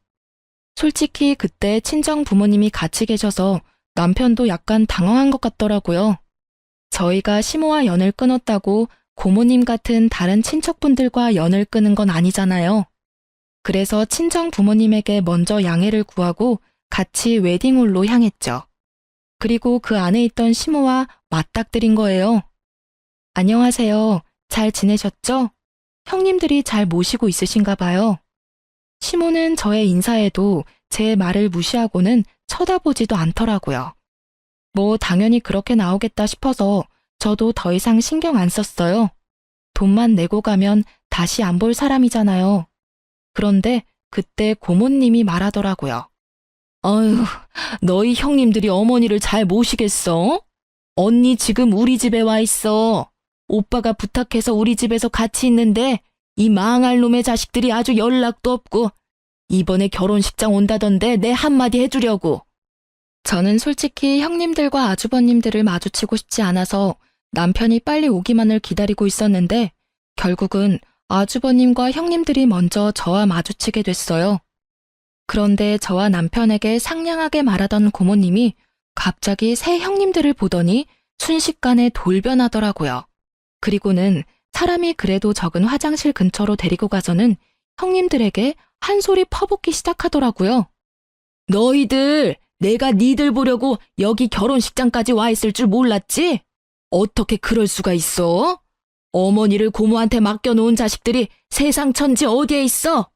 솔직히 그때 친정 부모님이 같이 계셔서 남편도 약간 당황한 것 같더라고요. 저희가 시모와 연을 끊었다고 고모님 같은 다른 친척분들과 연을 끊은 건 아니잖아요. 그래서 친정 부모님에게 먼저 양해를 구하고 같이 웨딩홀로 향했죠. 그리고 그 안에 있던 시모와 맞닥뜨린 거예요. 안녕하세요. 잘 지내셨죠? 형님들이 잘 모시고 있으신가 봐요. 시모는 저의 인사에도 제 말을 무시하고는 쳐다보지도 않더라고요. 뭐 당연히 그렇게 나오겠다 싶어서 저도 더 이상 신경 안 썼어요. 돈만 내고 가면 다시 안 볼 사람이잖아요. 그런데 그때 고모님이 말하더라고요. 어휴, 너희 형님들이 어머니를 잘 모시겠어? 언니 지금 우리 집에 와 있어. 오빠가 부탁해서 우리 집에서 같이 있는데 이 망할 놈의 자식들이 아주 연락도 없고 이번에 결혼식장 온다던데 내 한마디 해주려고. 저는 솔직히 형님들과 아주버님들을 마주치고 싶지 않아서 남편이 빨리 오기만을 기다리고 있었는데 결국은 아주버님과 형님들이 먼저 저와 마주치게 됐어요. 그런데 저와 남편에게 상냥하게 말하던 고모님이 갑자기 새 형님들을 보더니 순식간에 돌변하더라고요. 그리고는 사람이 그래도 적은 화장실 근처로 데리고 가서는 형님들에게 한 소리 퍼붓기 시작하더라고요. 너희들, 내가 니들 보려고 여기 결혼식장까지 와 있을 줄 몰랐지? 어떻게 그럴 수가 있어? 어머니를 고모한테 맡겨놓은 자식들이 세상 천지 어디에 있어?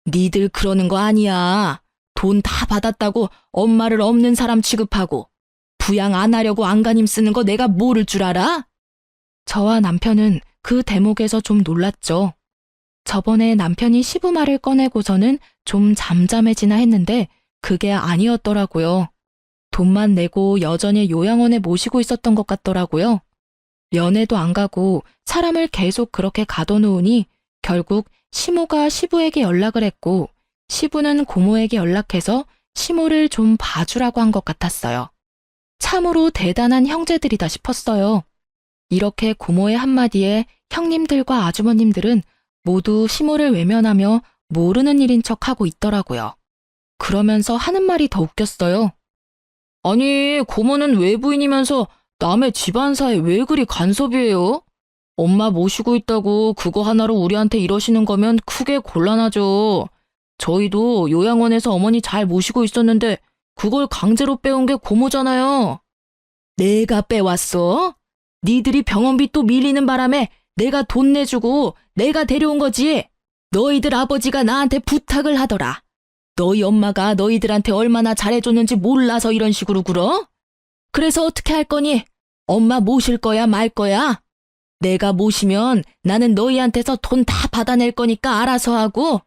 니들 그러는 거 아니야. 돈 다 받았다고 엄마를 없는 사람 취급하고 부양 안 하려고 안간힘 쓰는 거 내가 모를 줄 알아? 저와 남편은 그 대목에서 좀 놀랐죠. 저번에 남편이 시부말을 꺼내고서는 좀 잠잠해지나 했는데 그게 아니었더라고요. 돈만 내고 여전히 요양원에 모시고 있었던 것 같더라고요. 면회도 안 가고 사람을 계속 그렇게 가둬놓으니 결국 시모가 시부에게 연락을 했고 시부는 고모에게 연락해서 시모를 좀 봐주라고 한 것 같았어요. 참으로 대단한 형제들이다 싶었어요. 이렇게 고모의 한마디에 형님들과 아주머님들은 모두 시모를 외면하며 모르는 일인 척하고 있더라고요. 그러면서 하는 말이 더 웃겼어요. 아니, 고모는 외부인이면서 남의 집안사에 왜 그리 간섭이에요? 엄마 모시고 있다고 그거 하나로 우리한테 이러시는 거면 크게 곤란하죠. 저희도 요양원에서 어머니 잘 모시고 있었는데 그걸 강제로 빼온 게 고모잖아요. 내가 빼왔어? 니들이 병원비 또 밀리는 바람에 내가 돈 내주고 내가 데려온 거지. 너희들 아버지가 나한테 부탁을 하더라. 너희 엄마가 너희들한테 얼마나 잘해줬는지 몰라서 이런 식으로 굴어? 그래서 어떻게 할 거니? 엄마 모실 거야 말 거야? 내가 모시면 나는 너희한테서 돈 다 받아낼 거니까 알아서 하고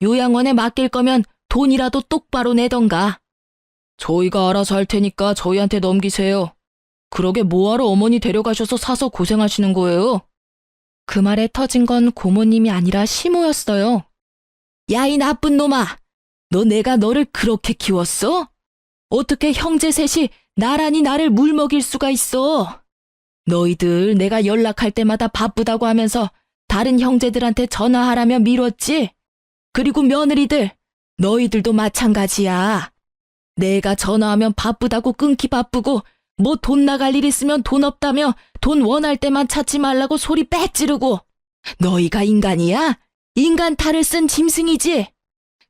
요양원에 맡길 거면 돈이라도 똑바로 내던가. 저희가 알아서 할 테니까 저희한테 넘기세요. 그러게 뭐하러 어머니 데려가셔서 사서 고생하시는 거예요? 그 말에 터진 건 고모님이 아니라 시모였어요. 야, 이 나쁜 놈아! 너 내가 너를 그렇게 키웠어? 어떻게 형제 셋이 나란히 나를 물먹일 수가 있어? 너희들 내가 연락할 때마다 바쁘다고 하면서 다른 형제들한테 전화하라며 미뤘지? 그리고 며느리들, 너희들도 마찬가지야. 내가 전화하면 바쁘다고 끊기 바쁘고 뭐 돈 나갈 일 있으면 돈 없다며 돈 원할 때만 찾지 말라고 소리 빽 지르고. 너희가 인간이야? 인간 탈을 쓴 짐승이지?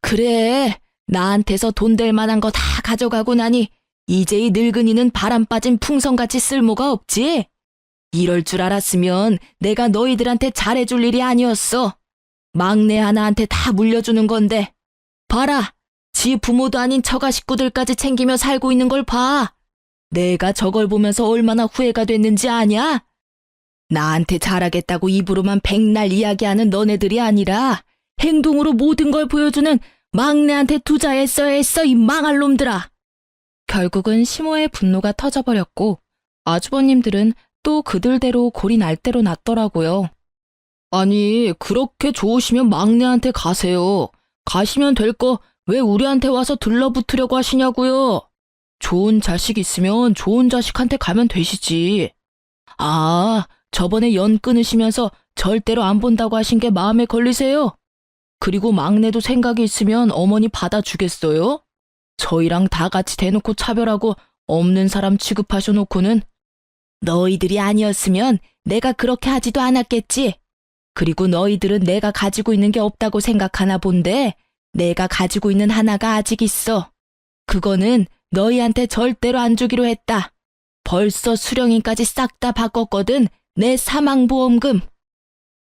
그래, 나한테서 돈 될 만한 거 다 가져가고 나니 이제 이 늙은이는 바람 빠진 풍선같이 쓸모가 없지? 이럴 줄 알았으면 내가 너희들한테 잘해줄 일이 아니었어. 막내 하나한테 다 물려주는 건데. 봐라, 지 부모도 아닌 처가 식구들까지 챙기며 살고 있는 걸 봐. 내가 저걸 보면서 얼마나 후회가 됐는지 아냐? 나한테 잘하겠다고 입으로만 백날 이야기하는 너네들이 아니라 행동으로 모든 걸 보여주는 막내한테 투자했어야 했어, 이 망할 놈들아. 결국은 시모의 분노가 터져버렸고 아주버님들은 또 그들대로 골이 날 대로 났더라고요. 아니, 그렇게 좋으시면 막내한테 가세요. 가시면 될 거 왜 우리한테 와서 들러붙으려고 하시냐고요. 좋은 자식 있으면 좋은 자식한테 가면 되시지. 아, 저번에 연 끊으시면서 절대로 안 본다고 하신 게 마음에 걸리세요? 그리고 막내도 생각이 있으면 어머니 받아주겠어요? 저희랑 다 같이 대놓고 차별하고 없는 사람 취급하셔놓고는. 너희들이 아니었으면 내가 그렇게 하지도 않았겠지. 그리고 너희들은 내가 가지고 있는 게 없다고 생각하나 본데 내가 가지고 있는 하나가 아직 있어. 그거는 너희한테 절대로 안 주기로 했다. 벌써 수령인까지 싹 다 바꿨거든. 내 사망보험금.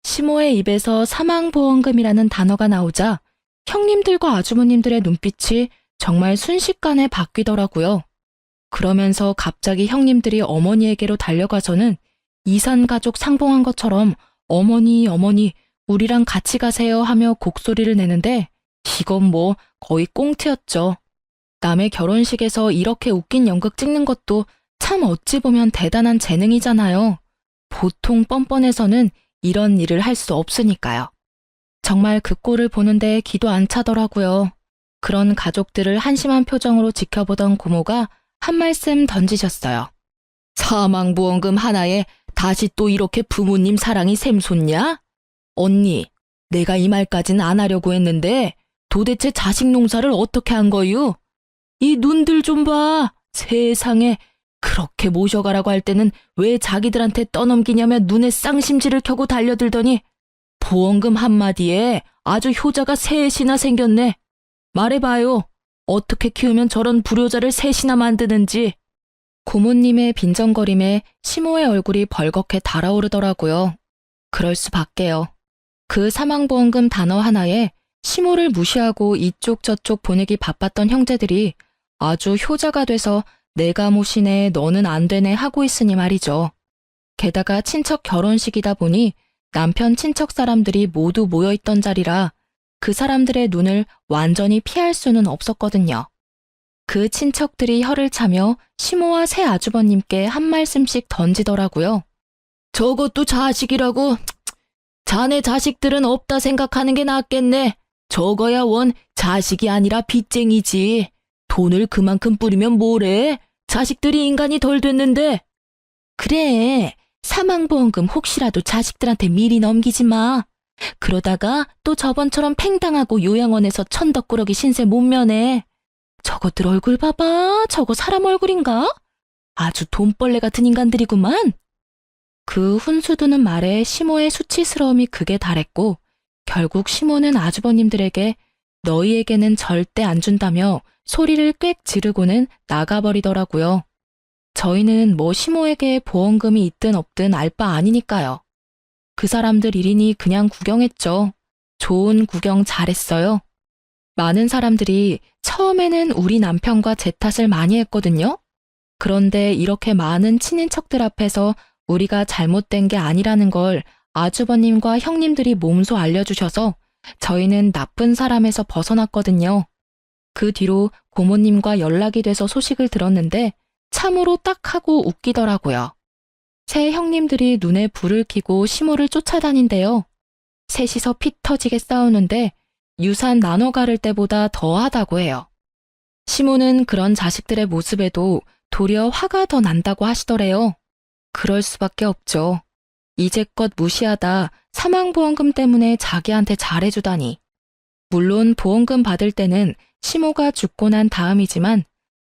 시모의 입에서 사망보험금이라는 단어가 나오자 형님들과 아주머님들의 눈빛이 정말 순식간에 바뀌더라고요. 그러면서 갑자기 형님들이 어머니에게로 달려가서는 이산가족 상봉한 것처럼 어머니, 어머니, 우리랑 같이 가세요 하며 곡소리를 내는데 이건 뭐 거의 꽁트였죠. 남의 결혼식에서 이렇게 웃긴 연극 찍는 것도 참 어찌 보면 대단한 재능이잖아요. 보통 뻔뻔해서는 이런 일을 할 수 없으니까요. 정말 그 꼴을 보는데 기도 안 차더라고요. 그런 가족들을 한심한 표정으로 지켜보던 고모가 한 말씀 던지셨어요. 사망보험금 하나에 다시 또 이렇게 부모님 사랑이 샘솟냐? 언니, 내가 이 말까진 안 하려고 했는데 도대체 자식 농사를 어떻게 한 거유? 이 눈들 좀 봐. 세상에 그렇게 모셔가라고 할 때는 왜 자기들한테 떠넘기냐며 눈에 쌍심지를 켜고 달려들더니 보험금 한마디에 아주 효자가 셋이나 생겼네. 말해봐요. 어떻게 키우면 저런 불효자를 셋이나 만드는지. 고모님의 빈정거림에 시모의 얼굴이 벌겋게 달아오르더라고요. 그럴 수밖에요. 그 사망보험금 단어 하나에 시모를 무시하고 이쪽 저쪽 보내기 바빴던 형제들이 아주 효자가 돼서 내가 모시네 너는 안 되네 하고 있으니 말이죠. 게다가 친척 결혼식이다 보니 남편 친척 사람들이 모두 모여있던 자리라 그 사람들의 눈을 완전히 피할 수는 없었거든요. 그 친척들이 혀를 차며 시모와 새 아주버님께 한 말씀씩 던지더라고요. 저것도 자식이라고? 자네 자식들은 없다 생각하는 게 낫겠네. 저거야 원 자식이 아니라 빚쟁이지. 돈을 그만큼 뿌리면 뭐래? 자식들이 인간이 덜 됐는데. 그래, 사망보험금 혹시라도 자식들한테 미리 넘기지 마. 그러다가 또 저번처럼 팽당하고 요양원에서 천덕꾸러기 신세 못 면해. 저것들 얼굴 봐봐. 저거 사람 얼굴인가? 아주 돈벌레 같은 인간들이구만. 그 훈수두는 말에 시모의 수치스러움이 극에 달했고 결국 시모는 아주버님들에게 너희에게는 절대 안 준다며 소리를 꽥 지르고는 나가버리더라고요. 저희는 뭐 시모에게 보험금이 있든 없든 알 바 아니니까요. 그 사람들 일이니 그냥 구경했죠. 좋은 구경 잘했어요. 많은 사람들이 처음에는 우리 남편과 제 탓을 많이 했거든요. 그런데 이렇게 많은 친인척들 앞에서 우리가 잘못된 게 아니라는 걸 아주버님과 형님들이 몸소 알려주셔서 저희는 나쁜 사람에서 벗어났거든요. 그 뒤로 고모님과 연락이 돼서 소식을 들었는데 참으로 딱하고 웃기더라고요. 새 형님들이 눈에 불을 켜고 시모를 쫓아다닌대요. 셋이서 피 터지게 싸우는데 유산 나눠 가를 때보다 더하다고 해요. 시모는 그런 자식들의 모습에도 도리어 화가 더 난다고 하시더래요. 그럴 수밖에 없죠. 이제껏 무시하다 사망보험금 때문에 자기한테 잘해주다니. 물론 보험금 받을 때는 시모가 죽고 난 다음이지만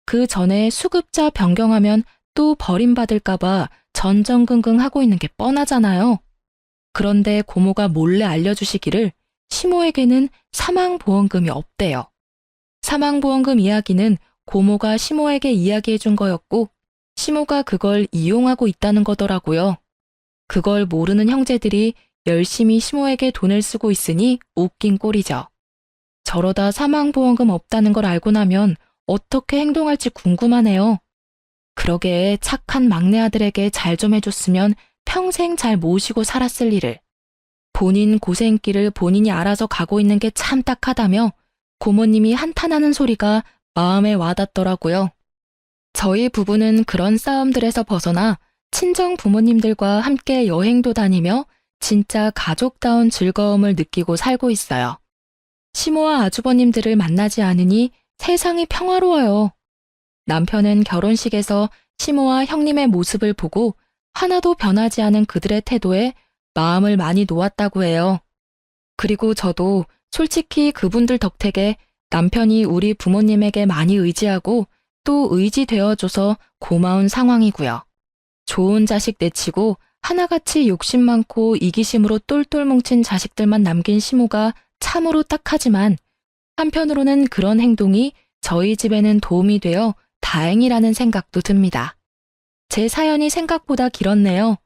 그 전에 수급자 변경하면 또 버림받을까봐 전전긍긍 하고 있는 게 뻔하잖아요. 그런데 고모가 몰래 알려주시기를 시모에게는 사망보험금이 없대요. 사망보험금 이야기는 고모가 시모에게 이야기해준 거였고 시모가 그걸 이용하고 있다는 거더라고요. 그걸 모르는 형제들이 열심히 시모에게 돈을 쓰고 있으니 웃긴 꼴이죠. 저러다 사망보험금 없다는 걸 알고 나면 어떻게 행동할지 궁금하네요. 그러게 착한 막내 아들에게 잘 좀 해줬으면 평생 잘 모시고 살았을 일을. 본인 고생길을 본인이 알아서 가고 있는 게 참 딱하다며 고모님이 한탄하는 소리가 마음에 와닿더라고요. 저희 부부는 그런 싸움들에서 벗어나 친정 부모님들과 함께 여행도 다니며 진짜 가족다운 즐거움을 느끼고 살고 있어요. 시모와 아주버님들을 만나지 않으니 세상이 평화로워요. 남편은 결혼식에서 시모와 형님의 모습을 보고 하나도 변하지 않은 그들의 태도에 마음을 많이 놓았다고 해요. 그리고 저도 솔직히 그분들 덕택에 남편이 우리 부모님에게 많이 의지하고 또 의지되어줘서 고마운 상황이고요. 좋은 자식 내치고 하나같이 욕심 많고 이기심으로 똘똘 뭉친 자식들만 남긴 시모가 참으로 딱하지만 한편으로는 그런 행동이 저희 집에는 도움이 되어 다행이라는 생각도 듭니다. 제 사연이 생각보다 길었네요.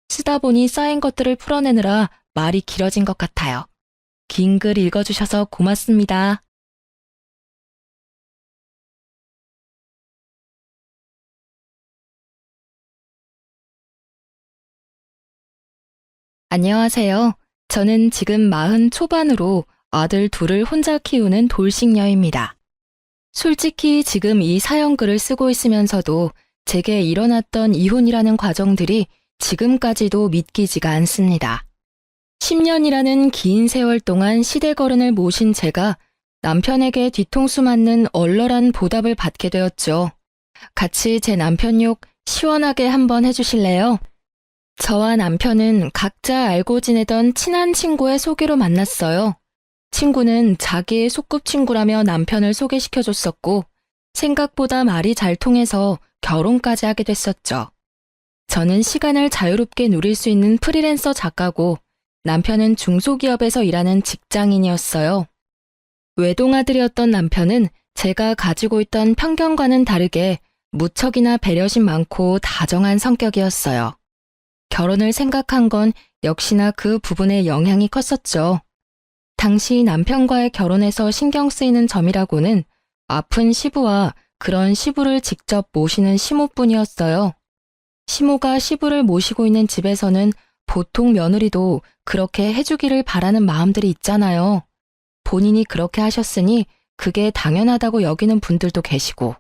쓰다 보니 쌓인 것들을 풀어내느라 말이 길어진 것 같아요. 긴 글 읽어주셔서 고맙습니다. 안녕하세요. 저는 지금 40 초반으로 아들 둘을 혼자 키우는 돌싱녀입니다. 솔직히 지금 이 사연글을 쓰고 있으면서도 제게 일어났던 이혼이라는 과정들이 지금까지도 믿기지가 않습니다. 10년이라는 긴 세월 동안 시대거른을 모신 제가 남편에게 뒤통수 맞는 얼얼한 보답을 받게 되었죠. 같이 제 남편 욕 시원하게 한번 해주실래요? 저와 남편은 각자 알고 지내던 친한 친구의 소개로 만났어요. 친구는 자기의 소꿉친구라며 남편을 소개시켜줬었고, 생각보다 말이 잘 통해서 결혼까지 하게 됐었죠. 저는 시간을 자유롭게 누릴 수 있는 프리랜서 작가고, 남편은 중소기업에서 일하는 직장인이었어요. 외동아들이었던 남편은 제가 가지고 있던 편견과는 다르게 무척이나 배려심 많고 다정한 성격이었어요. 결혼을 생각한 건 역시나 그 부분에 영향이 컸었죠. 당시 남편과의 결혼에서 신경 쓰이는 점이라고는 아픈 시부와 그런 시부를 직접 모시는 시모뿐이었어요. 시모가 시부를 모시고 있는 집에서는 보통 며느리도 그렇게 해주기를 바라는 마음들이 있잖아요. 본인이 그렇게 하셨으니 그게 당연하다고 여기는 분들도 계시고.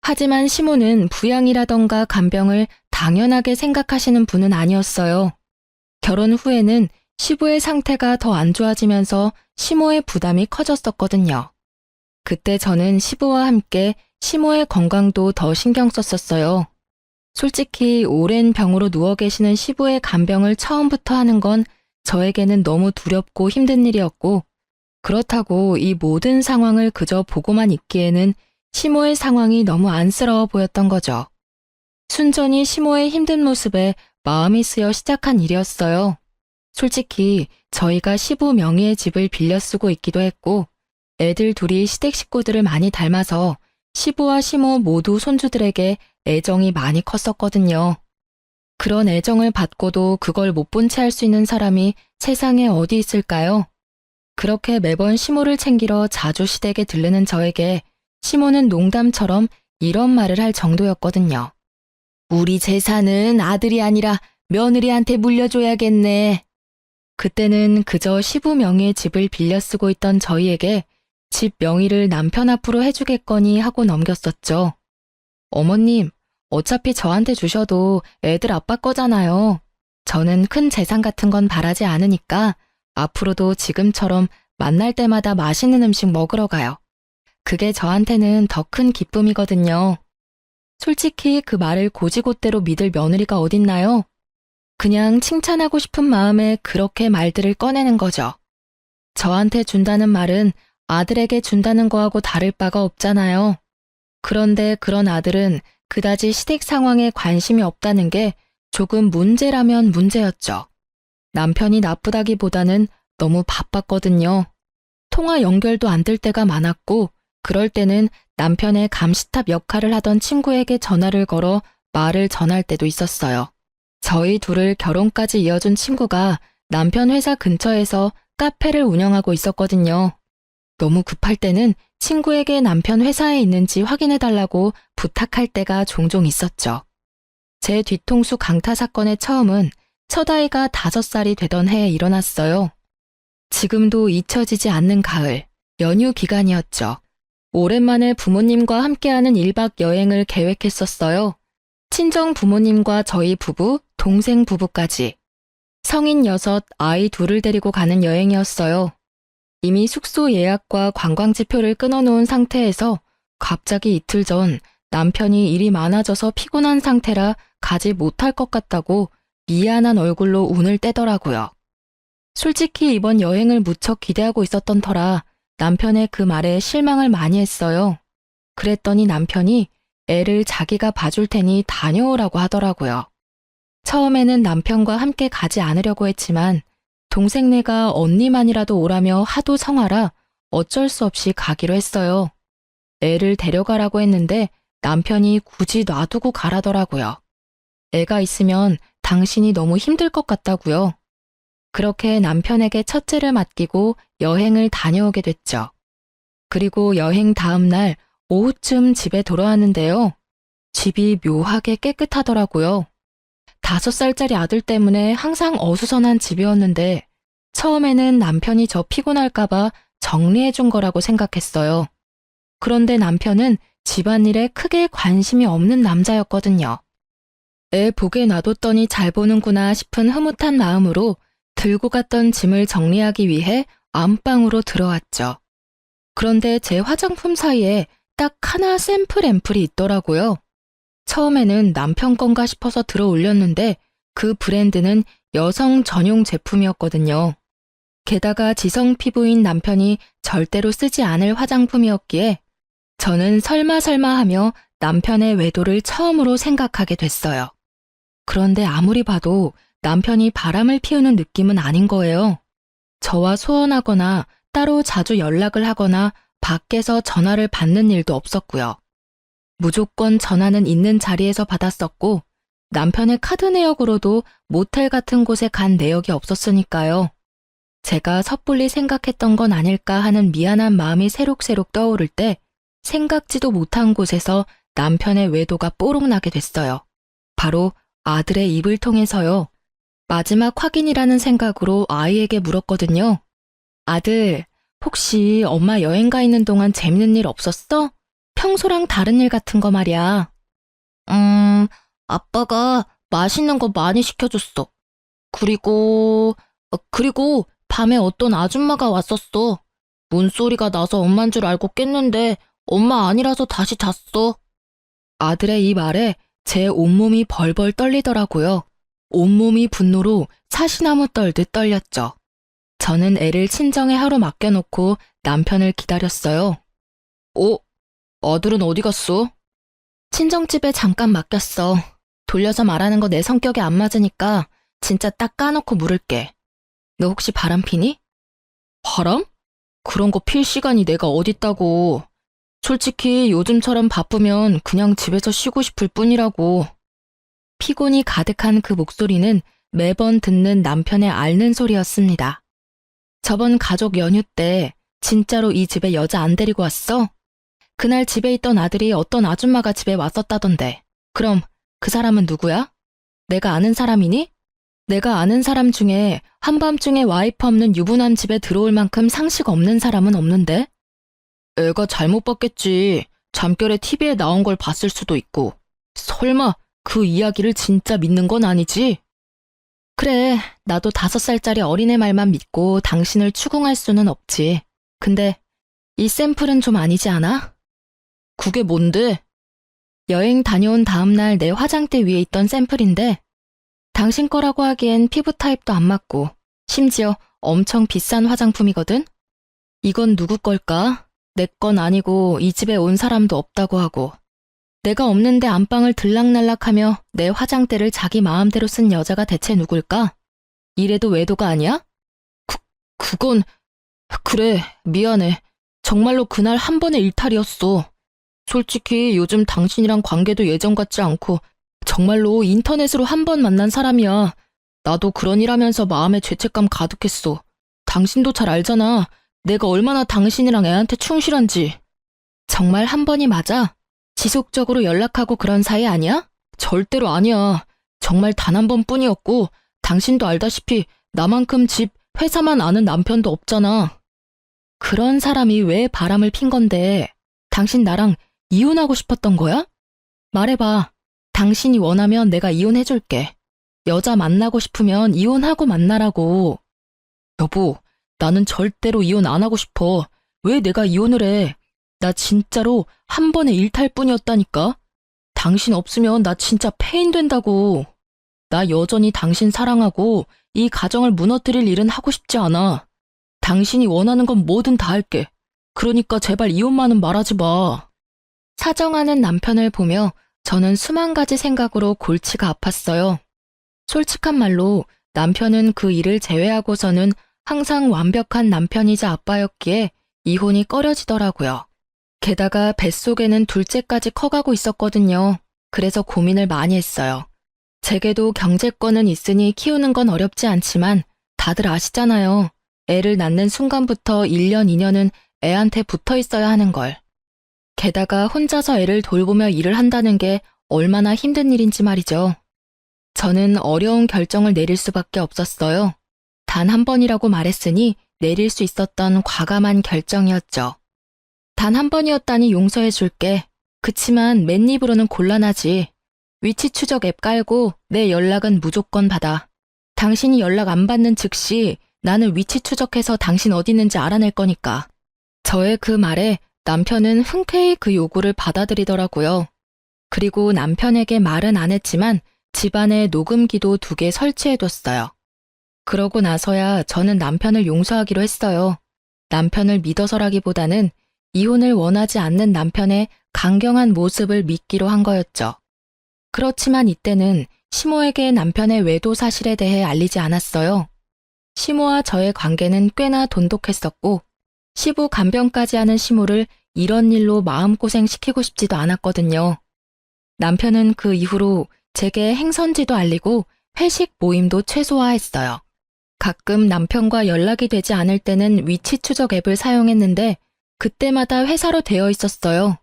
하지만 시모는 부양이라던가 간병을 당연하게 생각하시는 분은 아니었어요. 결혼 후에는 시부의 상태가 더 안 좋아지면서 시모의 부담이 커졌었거든요. 그때 저는 시부와 함께 시모의 건강도 더 신경 썼었어요. 솔직히 오랜 병으로 누워 계시는 시부의 간병을 처음부터 하는 건 저에게는 너무 두렵고 힘든 일이었고, 그렇다고 이 모든 상황을 그저 보고만 있기에는 시모의 상황이 너무 안쓰러워 보였던 거죠. 순전히 시모의 힘든 모습에 마음이 쓰여 시작한 일이었어요. 솔직히 저희가 시부 명의의 집을 빌려 쓰고 있기도 했고, 애들 둘이 시댁 식구들을 많이 닮아서 시부와 시모 모두 손주들에게 애정이 많이 컸었거든요. 그런 애정을 받고도 그걸 못 본 채 할 수 있는 사람이 세상에 어디 있을까요? 그렇게 매번 시모를 챙기러 자주 시댁에 들르는 저에게 시모는 농담처럼 이런 말을 할 정도였거든요. 우리 재산은 아들이 아니라 며느리한테 물려줘야겠네. 그때는 그저 시부 명의의 집을 빌려 쓰고 있던 저희에게 집 명의를 남편 앞으로 해주겠거니 하고 넘겼었죠. 어머님, 어차피 저한테 주셔도 애들 아빠 거잖아요. 저는 큰 재산 같은 건 바라지 않으니까 앞으로도 지금처럼 만날 때마다 맛있는 음식 먹으러 가요. 그게 저한테는 더 큰 기쁨이거든요. 솔직히 그 말을 고지고대로 믿을 며느리가 어딨나요? 그냥 칭찬하고 싶은 마음에 그렇게 말들을 꺼내는 거죠. 저한테 준다는 말은 아들에게 준다는 거하고 다를 바가 없잖아요. 그런데 그런 아들은 그다지 시댁 상황에 관심이 없다는 게 조금 문제라면 문제였죠. 남편이 나쁘다기보다는 너무 바빴거든요. 통화 연결도 안 될 때가 많았고, 그럴 때는 남편의 감시탑 역할을 하던 친구에게 전화를 걸어 말을 전할 때도 있었어요. 저희 둘을 결혼까지 이어준 친구가 남편 회사 근처에서 카페를 운영하고 있었거든요. 너무 급할 때는 친구에게 남편 회사에 있는지 확인해달라고 부탁할 때가 종종 있었죠. 제 뒤통수 강타 사건의 처음은 첫 아이가 5살이 되던 해에 일어났어요. 지금도 잊혀지지 않는 가을, 연휴 기간이었죠. 오랜만에 부모님과 함께하는 1박 여행을 계획했었어요. 친정 부모님과 저희 부부, 동생 부부까지. 성인 6, 아이 2을 데리고 가는 여행이었어요. 이미 숙소 예약과 관광지표를 끊어놓은 상태에서 갑자기 이틀 전 남편이 일이 많아져서 피곤한 상태라 가지 못할 것 같다고 미안한 얼굴로 운을 떼더라고요. 솔직히 이번 여행을 무척 기대하고 있었던 터라 남편의 그 말에 실망을 많이 했어요. 그랬더니 남편이 애를 자기가 봐줄 테니 다녀오라고 하더라고요. 처음에는 남편과 함께 가지 않으려고 했지만 동생네가 언니만이라도 오라며 하도 성화라 어쩔 수 없이 가기로 했어요. 애를 데려가라고 했는데 남편이 굳이 놔두고 가라더라고요. 애가 있으면 당신이 너무 힘들 것 같다고요. 그렇게 남편에게 첫째를 맡기고 여행을 다녀오게 됐죠. 그리고 여행 다음 날 오후쯤 집에 돌아왔는데요. 집이 묘하게 깨끗하더라고요. 5살짜리 아들 때문에 항상 어수선한 집이었는데 처음에는 남편이 저 피곤할까봐 정리해준 거라고 생각했어요. 그런데 남편은 집안일에 크게 관심이 없는 남자였거든요. 애 보게 놔뒀더니 잘 보는구나 싶은 흐뭇한 마음으로 들고 갔던 짐을 정리하기 위해 안방으로 들어왔죠. 그런데 제 화장품 사이에 딱 하나 샘플 앰플이 있더라고요. 처음에는 남편 건가 싶어서 들어 올렸는데 그 브랜드는 여성 전용 제품이었거든요. 게다가 지성 피부인 남편이 절대로 쓰지 않을 화장품이었기에 저는 설마 하며 남편의 외도를 처음으로 생각하게 됐어요. 그런데 아무리 봐도 남편이 바람을 피우는 느낌은 아닌 거예요. 저와 소원하거나 따로 자주 연락을 하거나 밖에서 전화를 받는 일도 없었고요. 무조건 전화는 있는 자리에서 받았었고 남편의 카드 내역으로도 모텔 같은 곳에 간 내역이 없었으니까요. 제가 섣불리 생각했던 건 아닐까 하는 미안한 마음이 새록새록 떠오를 때 생각지도 못한 곳에서 남편의 외도가 뽀록나게 됐어요. 바로 아들의 입을 통해서요. 마지막 확인이라는 생각으로 아이에게 물었거든요. 아들, 혹시 엄마 여행 가 있는 동안 재밌는 일 없었어? 평소랑 다른 일 같은 거 말이야. 아빠가 맛있는 거 많이 시켜줬어. 그리고 밤에 어떤 아줌마가 왔었어. 문소리가 나서 엄만 줄 알고 깼는데 엄마 아니라서 다시 잤어. 아들의 이 말에 제 온몸이 벌벌 떨리더라고요. 온몸이 분노로 사시나무 떨듯 떨렸죠. 저는 애를 친정에 하루 맡겨놓고 남편을 기다렸어요. 아들은 어디 갔어? 친정집에 잠깐 맡겼어. 돌려서 말하는 거 내 성격에 안 맞으니까 진짜 딱 까놓고 물을게. 너 혹시 바람 피니? 바람? 그런 거 필 시간이 내가 어딨다고. 솔직히 요즘처럼 바쁘면 그냥 집에서 쉬고 싶을 뿐이라고. 피곤이 가득한 그 목소리는 매번 듣는 남편의 앓는 소리였습니다. 저번 가족 연휴 때 진짜로 이 집에 여자 안 데리고 왔어? 그날 집에 있던 아들이 어떤 아줌마가 집에 왔었다던데. 그럼 그 사람은 누구야? 내가 아는 사람이니? 내가 아는 사람 중에 한밤중에 와이프 없는 유부남 집에 들어올 만큼 상식 없는 사람은 없는데? 애가 잘못 봤겠지. 잠결에 TV에 나온 걸 봤을 수도 있고. 설마 그 이야기를 진짜 믿는 건 아니지? 그래, 나도 5살짜리 어린애 말만 믿고 당신을 추궁할 수는 없지. 근데 이 샘플은 좀 아니지 않아? 그게 뭔데? 여행 다녀온 다음날 내 화장대 위에 있던 샘플인데 당신 거라고 하기엔 피부 타입도 안 맞고 심지어 엄청 비싼 화장품이거든? 이건 누구 걸까? 내 건 아니고 이 집에 온 사람도 없다고 하고 내가 없는데 안방을 들락날락하며 내 화장대를 자기 마음대로 쓴 여자가 대체 누굴까? 이래도 외도가 아니야? 그건... 그래, 미안해. 정말로 그날 한 번의 일탈이었어. 솔직히 요즘 당신이랑 관계도 예전 같지 않고 정말로 인터넷으로 한 번 만난 사람이야. 나도 그런 일 하면서 마음에 죄책감 가득했어. 당신도 잘 알잖아. 내가 얼마나 당신이랑 애한테 충실한지. 정말 한 번이 맞아? 지속적으로 연락하고 그런 사이 아니야? 절대로 아니야. 정말 단 한 번뿐이었고 당신도 알다시피 나만큼 집, 회사만 아는 남편도 없잖아. 그런 사람이 왜 바람을 핀 건데 당신 나랑 이혼하고 싶었던 거야? 말해봐. 당신이 원하면 내가 이혼해줄게. 여자 만나고 싶으면 이혼하고 만나라고. 여보, 나는 절대로 이혼 안 하고 싶어. 왜 내가 이혼을 해? 나 진짜로 한 번의 일탈뿐이었다니까? 당신 없으면 나 진짜 폐인 된다고. 나 여전히 당신 사랑하고 이 가정을 무너뜨릴 일은 하고 싶지 않아. 당신이 원하는 건 뭐든 다 할게. 그러니까 제발 이혼만은 말하지 마. 사정하는 남편을 보며 저는 수만 가지 생각으로 골치가 아팠어요. 솔직한 말로 남편은 그 일을 제외하고서는 항상 완벽한 남편이자 아빠였기에 이혼이 꺼려지더라고요. 게다가 뱃속에는 둘째까지 커가고 있었거든요. 그래서 고민을 많이 했어요. 제게도 경제권은 있으니 키우는 건 어렵지 않지만 다들 아시잖아요. 애를 낳는 순간부터 1년, 2년은 애한테 붙어 있어야 하는 걸. 게다가 혼자서 애를 돌보며 일을 한다는 게 얼마나 힘든 일인지 말이죠. 저는 어려운 결정을 내릴 수밖에 없었어요. 단 한 번이라고 말했으니 내릴 수 있었던 과감한 결정이었죠. 단 한 번이었다니 용서해 줄게. 그치만 맨입으로는 곤란하지. 위치 추적 앱 깔고 내 연락은 무조건 받아. 당신이 연락 안 받는 즉시 나는 위치 추적해서 당신 어디 있는지 알아낼 거니까. 저의 그 말에 남편은 흔쾌히 그 요구를 받아들이더라고요. 그리고 남편에게 말은 안 했지만 집안에 녹음기도 2개 설치해뒀어요. 그러고 나서야 저는 남편을 용서하기로 했어요. 남편을 믿어서라기보다는 이혼을 원하지 않는 남편의 강경한 모습을 믿기로 한 거였죠. 그렇지만 이때는 시모에게 남편의 외도 사실에 대해 알리지 않았어요. 시모와 저의 관계는 꽤나 돈독했었고 시부 간병까지 하는 시모를 이런 일로 마음고생시키고 싶지도 않았거든요. 남편은 그 이후로 제게 행선지도 알리고 회식 모임도 최소화했어요. 가끔 남편과 연락이 되지 않을 때는 위치 추적 앱을 사용했는데 그때마다 회사로 되어 있었어요.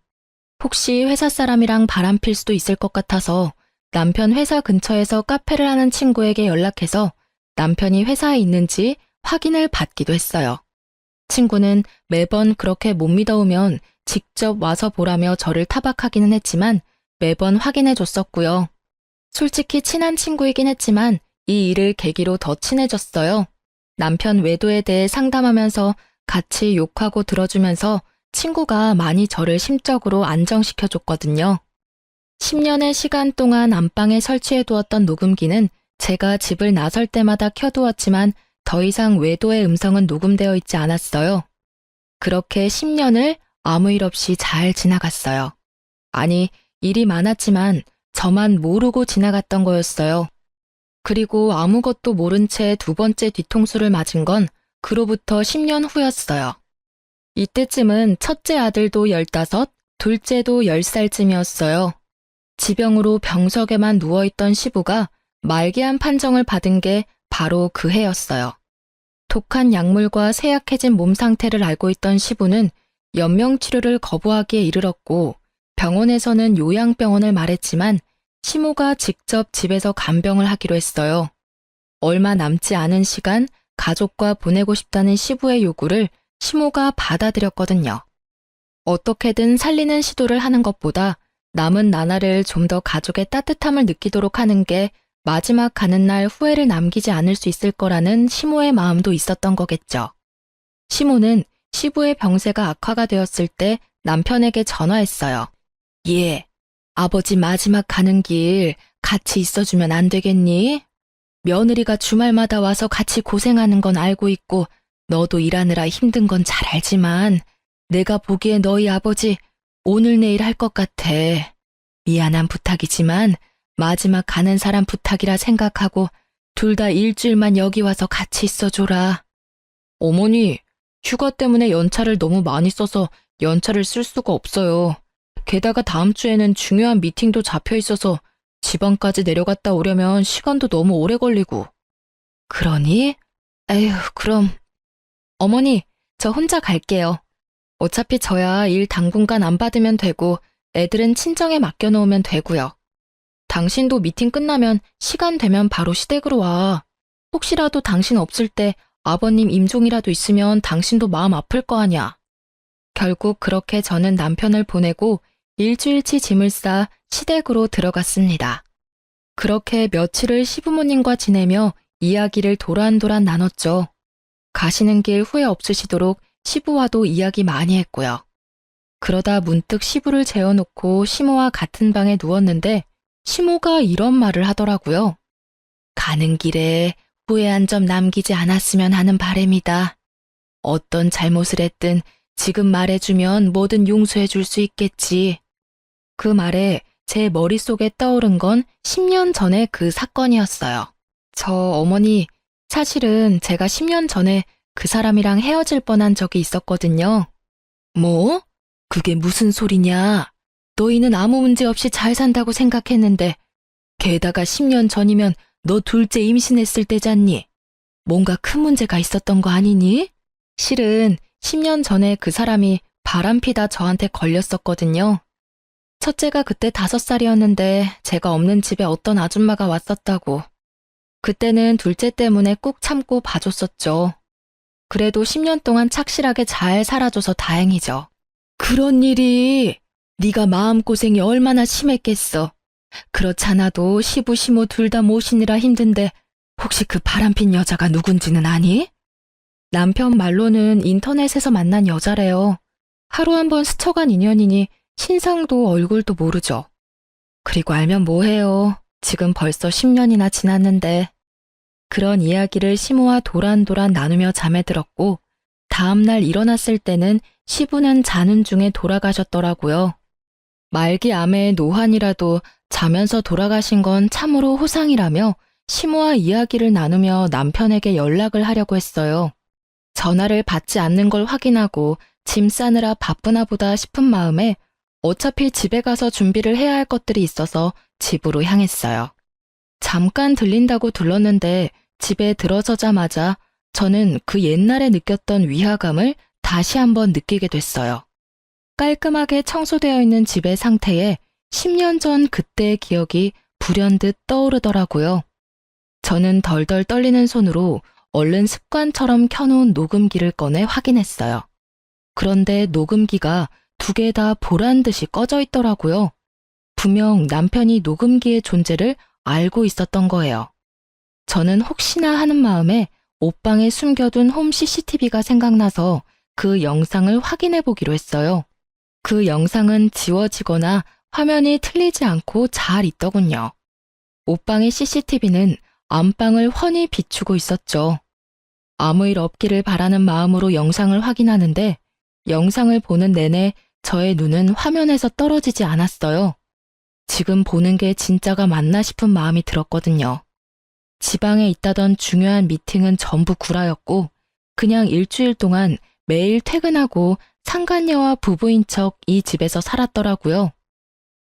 혹시 회사 사람이랑 바람필 수도 있을 것 같아서 남편 회사 근처에서 카페를 하는 친구에게 연락해서 남편이 회사에 있는지 확인을 받기도 했어요. 친구는 매번 그렇게 못 믿어오면 직접 와서 보라며 저를 타박하기는 했지만 매번 확인해 줬었고요. 솔직히 친한 친구이긴 했지만 이 일을 계기로 더 친해졌어요. 남편 외도에 대해 상담하면서 같이 욕하고 들어주면서 친구가 많이 저를 심적으로 안정시켜줬거든요. 10년의 시간 동안 안방에 설치해두었던 녹음기는 제가 집을 나설 때마다 켜두었지만 더 이상 외도의 음성은 녹음되어 있지 않았어요. 그렇게 10년을 아무 일 없이 잘 지나갔어요. 아니, 일이 많았지만 저만 모르고 지나갔던 거였어요. 그리고 아무것도 모른 채 2번째 뒤통수를 맞은 건 그로부터 10년 후였어요. 이때쯤은 첫째 아들도 15, 둘째도 10살쯤이었어요. 지병으로 병석에만 누워있던 시부가 말기암 판정을 받은 게 바로 그 해였어요. 독한 약물과 쇠약해진 몸 상태를 알고 있던 시부는 연명치료를 거부하기에 이르렀고 병원에서는 요양병원을 말했지만 시모가 직접 집에서 간병을 하기로 했어요. 얼마 남지 않은 시간 가족과 보내고 싶다는 시부의 요구를 시모가 받아들였거든요. 어떻게든 살리는 시도를 하는 것보다 남은 나날을 좀 더 가족의 따뜻함을 느끼도록 하는 게 마지막 가는 날 후회를 남기지 않을 수 있을 거라는 시모의 마음도 있었던 거겠죠. 시모는 시부의 병세가 악화가 되었을 때 남편에게 전화했어요. 예, 아버지 마지막 가는 길 같이 있어주면 안 되겠니? 며느리가 주말마다 와서 같이 고생하는 건 알고 있고 너도 일하느라 힘든 건 잘 알지만 내가 보기에 너희 아버지 오늘 내일 할 것 같아. 미안한 부탁이지만 마지막 가는 사람 부탁이라 생각하고 둘 다 일주일만 여기 와서 같이 있어줘라. 어머니, 휴가 때문에 연차를 너무 많이 써서 연차를 쓸 수가 없어요. 게다가 다음 주에는 중요한 미팅도 잡혀 있어서 지방까지 내려갔다 오려면 시간도 너무 오래 걸리고. 그러니? 에휴, 그럼. 어머니, 저 혼자 갈게요. 어차피 저야 일 당분간 안 받으면 되고 애들은 친정에 맡겨놓으면 되고요. 당신도 미팅 끝나면 시간 되면 바로 시댁으로 와. 혹시라도 당신 없을 때 아버님 임종이라도 있으면 당신도 마음 아플 거 아냐. 결국 그렇게 저는 남편을 보내고 일주일치 짐을 싸 시댁으로 들어갔습니다. 그렇게 며칠을 시부모님과 지내며 이야기를 도란도란 나눴죠. 가시는 길 후회 없으시도록 시부와도 이야기 많이 했고요. 그러다 문득 시부를 재워놓고 시모와 같은 방에 누웠는데 시모가 이런 말을 하더라고요. 가는 길에 후회한 점 남기지 않았으면 하는 바람이다. 어떤 잘못을 했든 지금 말해주면 뭐든 용서해 줄 수 있겠지. 그 말에 제 머릿속에 떠오른 건 10년 전의 그 사건이었어요. 저 어머니, 사실은 제가 10년 전에 그 사람이랑 헤어질 뻔한 적이 있었거든요. 뭐? 그게 무슨 소리냐? 너희는 아무 문제 없이 잘 산다고 생각했는데 게다가 10년 전이면 너 둘째 임신했을 때잖니? 뭔가 큰 문제가 있었던 거 아니니? 실은 10년 전에 그 사람이 바람피다 저한테 걸렸었거든요. 첫째가 그때 5살이었는데 제가 없는 집에 어떤 아줌마가 왔었다고. 그때는 둘째 때문에 꾹 참고 봐줬었죠. 그래도 10년 동안 착실하게 잘 살아줘서 다행이죠. 그런 일이 네가 마음고생이 얼마나 심했겠어. 그렇잖아도 시부 시모 둘 다 모시느라 힘든데 혹시 그 바람핀 여자가 누군지는 아니? 남편 말로는 인터넷에서 만난 여자래요. 하루 한 번 스쳐간 인연이니 신상도 얼굴도 모르죠. 그리고 알면 뭐해요. 지금 벌써 10년이나 지났는데. 그런 이야기를 시모와 도란도란 나누며 잠에 들었고 다음날 일어났을 때는 시부는 자는 중에 돌아가셨더라고요. 말기 암의 노환이라도 자면서 돌아가신 건 참으로 호상이라며 시모와 이야기를 나누며 남편에게 연락을 하려고 했어요. 전화를 받지 않는 걸 확인하고 짐 싸느라 바쁘나 보다 싶은 마음에 어차피 집에 가서 준비를 해야 할 것들이 있어서 집으로 향했어요. 잠깐 들린다고 들렀는데 집에 들어서자마자 저는 그 옛날에 느꼈던 위화감을 다시 한번 느끼게 됐어요. 깔끔하게 청소되어 있는 집의 상태에 10년 전 그때의 기억이 불현듯 떠오르더라고요. 저는 덜덜 떨리는 손으로 얼른 습관처럼 켜놓은 녹음기를 꺼내 확인했어요. 그런데 녹음기가 2개 다 보란 듯이 꺼져 있더라고요. 분명 남편이 녹음기의 존재를 알고 있었던 거예요. 저는 혹시나 하는 마음에 옷방에 숨겨둔 홈 CCTV가 생각나서 그 영상을 확인해 보기로 했어요. 그 영상은 지워지거나 화면이 틀리지 않고 잘 있더군요. 옷방의 CCTV는 안방을 훤히 비추고 있었죠. 아무 일 없기를 바라는 마음으로 영상을 확인하는데 영상을 보는 내내 저의 눈은 화면에서 떨어지지 않았어요. 지금 보는 게 진짜가 맞나 싶은 마음이 들었거든요. 지방에 있다던 중요한 미팅은 전부 구라였고 그냥 일주일 동안 매일 퇴근하고 상간녀와 부부인 척 이 집에서 살았더라고요.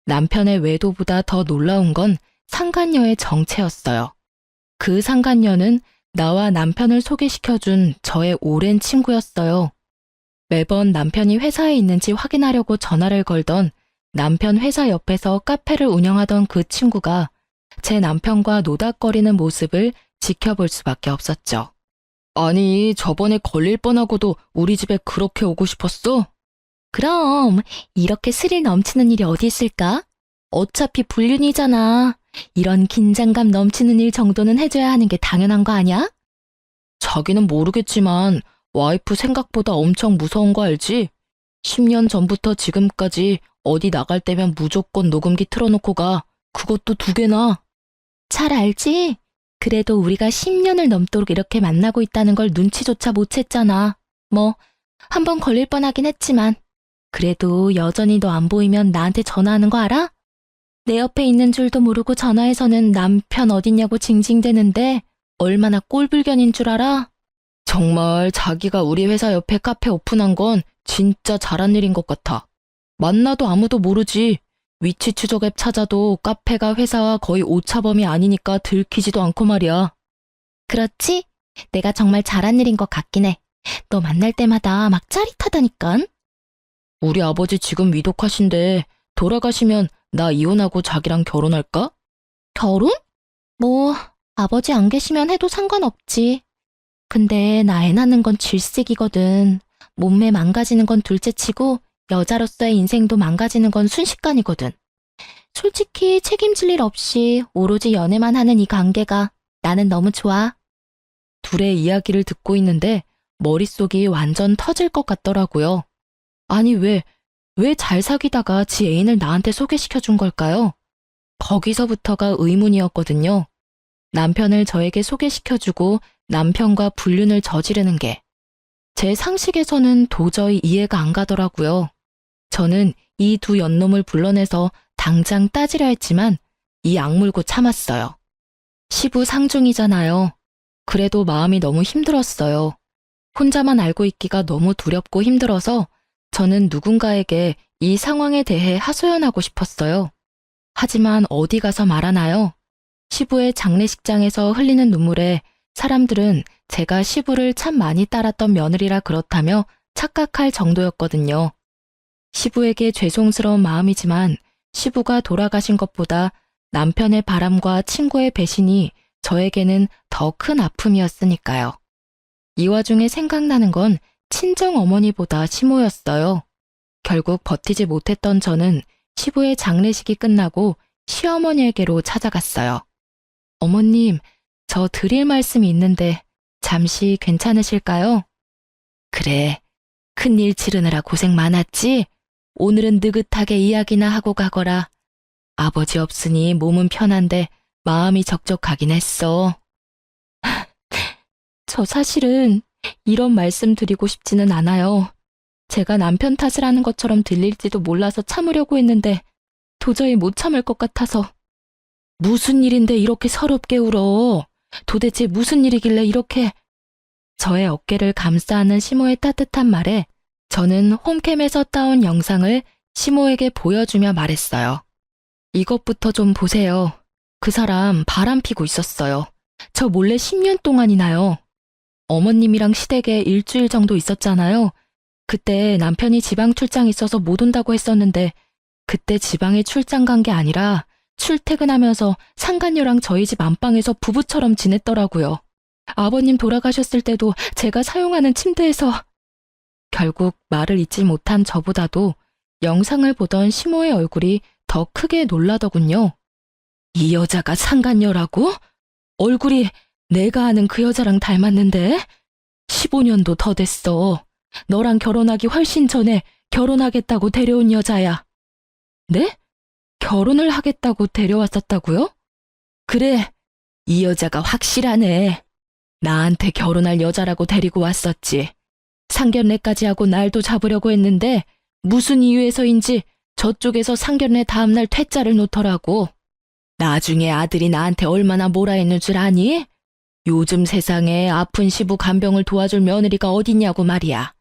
남편의 외도보다 더 놀라운 건 상간녀의 정체였어요. 그 상간녀는 나와 남편을 소개시켜준 저의 오랜 친구였어요. 매번 남편이 회사에 있는지 확인하려고 전화를 걸던 남편 회사 옆에서 카페를 운영하던 그 친구가 제 남편과 노닥거리는 모습을 지켜볼 수밖에 없었죠. 아니, 저번에 걸릴 뻔하고도 우리 집에 그렇게 오고 싶었어? 그럼 이렇게 스릴 넘치는 일이 어디 있을까? 어차피 불륜이잖아. 이런 긴장감 넘치는 일 정도는 해줘야 하는 게 당연한 거 아니야? 자기는 모르겠지만 와이프 생각보다 엄청 무서운 거 알지? 10년 전부터 지금까지 어디 나갈 때면 무조건 녹음기 틀어놓고 가. 그것도 2개나. 잘 알지? 그래도 우리가 10년을 넘도록 이렇게 만나고 있다는 걸 눈치조차 못 챘잖아. 뭐, 한번 걸릴 뻔하긴 했지만. 그래도 여전히 너 안 보이면 나한테 전화하는 거 알아? 내 옆에 있는 줄도 모르고 전화해서는 남편 어딨냐고 징징대는데 얼마나 꼴불견인 줄 알아? 정말 자기가 우리 회사 옆에 카페 오픈한 건 진짜 잘한 일인 것 같아. 만나도 아무도 모르지. 위치 추적 앱 찾아도 카페가 회사와 거의 오차범위 아니니까 들키지도 않고 말이야. 그렇지? 내가 정말 잘한 일인 것 같긴 해. 너 만날 때마다 막 짜릿하다니깐. 우리 아버지 지금 위독하신데 돌아가시면 나 이혼하고 자기랑 결혼할까? 결혼? 뭐 아버지 안 계시면 해도 상관없지. 근데 나 애 낳는 건 질색이거든. 몸매 망가지는 건 둘째치고 여자로서의 인생도 망가지는 건 순식간이거든. 솔직히 책임질 일 없이 오로지 연애만 하는 이 관계가 나는 너무 좋아. 둘의 이야기를 듣고 있는데 머릿속이 완전 터질 것 같더라고요. 아니 왜 잘 사귀다가 지 애인을 나한테 소개시켜준 걸까요? 거기서부터가 의문이었거든요. 남편을 저에게 소개시켜주고 남편과 불륜을 저지르는 게 제 상식에서는 도저히 이해가 안 가더라고요. 저는 이 2 연놈을 불러내서 당장 따지려 했지만 이 악물고 참았어요. 시부 상중이잖아요. 그래도 마음이 너무 힘들었어요. 혼자만 알고 있기가 너무 두렵고 힘들어서 저는 누군가에게 이 상황에 대해 하소연하고 싶었어요. 하지만 어디 가서 말하나요? 시부의 장례식장에서 흘리는 눈물에 사람들은 제가 시부를 참 많이 따랐던 며느리라 그렇다며 착각할 정도였거든요. 시부에게 죄송스러운 마음이지만 시부가 돌아가신 것보다 남편의 바람과 친구의 배신이 저에게는 더 큰 아픔이었으니까요. 이 와중에 생각나는 건 친정 어머니보다 시모였어요. 결국 버티지 못했던 저는 시부의 장례식이 끝나고 시어머니에게로 찾아갔어요. 어머님, 저 드릴 말씀이 있는데 잠시 괜찮으실까요? 그래, 큰일 치르느라 고생 많았지? 오늘은 느긋하게 이야기나 하고 가거라. 아버지 없으니 몸은 편한데 마음이 적적하긴 했어. 저 사실은 이런 말씀 드리고 싶지는 않아요. 제가 남편 탓을 하는 것처럼 들릴지도 몰라서 참으려고 했는데 도저히 못 참을 것 같아서. 무슨 일인데 이렇게 서럽게 울어? 도대체 무슨 일이길래 이렇게... 저의 어깨를 감싸는 시모의 따뜻한 말에 저는 홈캠에서 따온 영상을 시모에게 보여주며 말했어요. 이것부터 좀 보세요. 그 사람 바람 피고 있었어요. 저 몰래 10년 동안이나요. 어머님이랑 시댁에 일주일 정도 있었잖아요. 그때 남편이 지방 출장 있어서 못 온다고 했었는데 그때 지방에 출장 간 게 아니라 출퇴근하면서 상간녀랑 저희 집 안방에서 부부처럼 지냈더라고요. 아버님 돌아가셨을 때도 제가 사용하는 침대에서... 결국 말을 잇지 못한 저보다도 영상을 보던 시모의 얼굴이 더 크게 놀라더군요. 이 여자가 상간녀라고? 얼굴이 내가 아는 그 여자랑 닮았는데? 15년도 더 됐어. 너랑 결혼하기 훨씬 전에 결혼하겠다고 데려온 여자야. 네? 결혼을 하겠다고 데려왔었다고요? 그래, 이 여자가 확실하네. 나한테 결혼할 여자라고 데리고 왔었지. 상견례까지 하고 날도 잡으려고 했는데 무슨 이유에서인지 저쪽에서 상견례 다음날 퇴짜를 놓더라고. 나중에 아들이 나한테 얼마나 뭐라 했는 줄 아니? 요즘 세상에 아픈 시부 간병을 도와줄 며느리가 어딨냐고 말이야.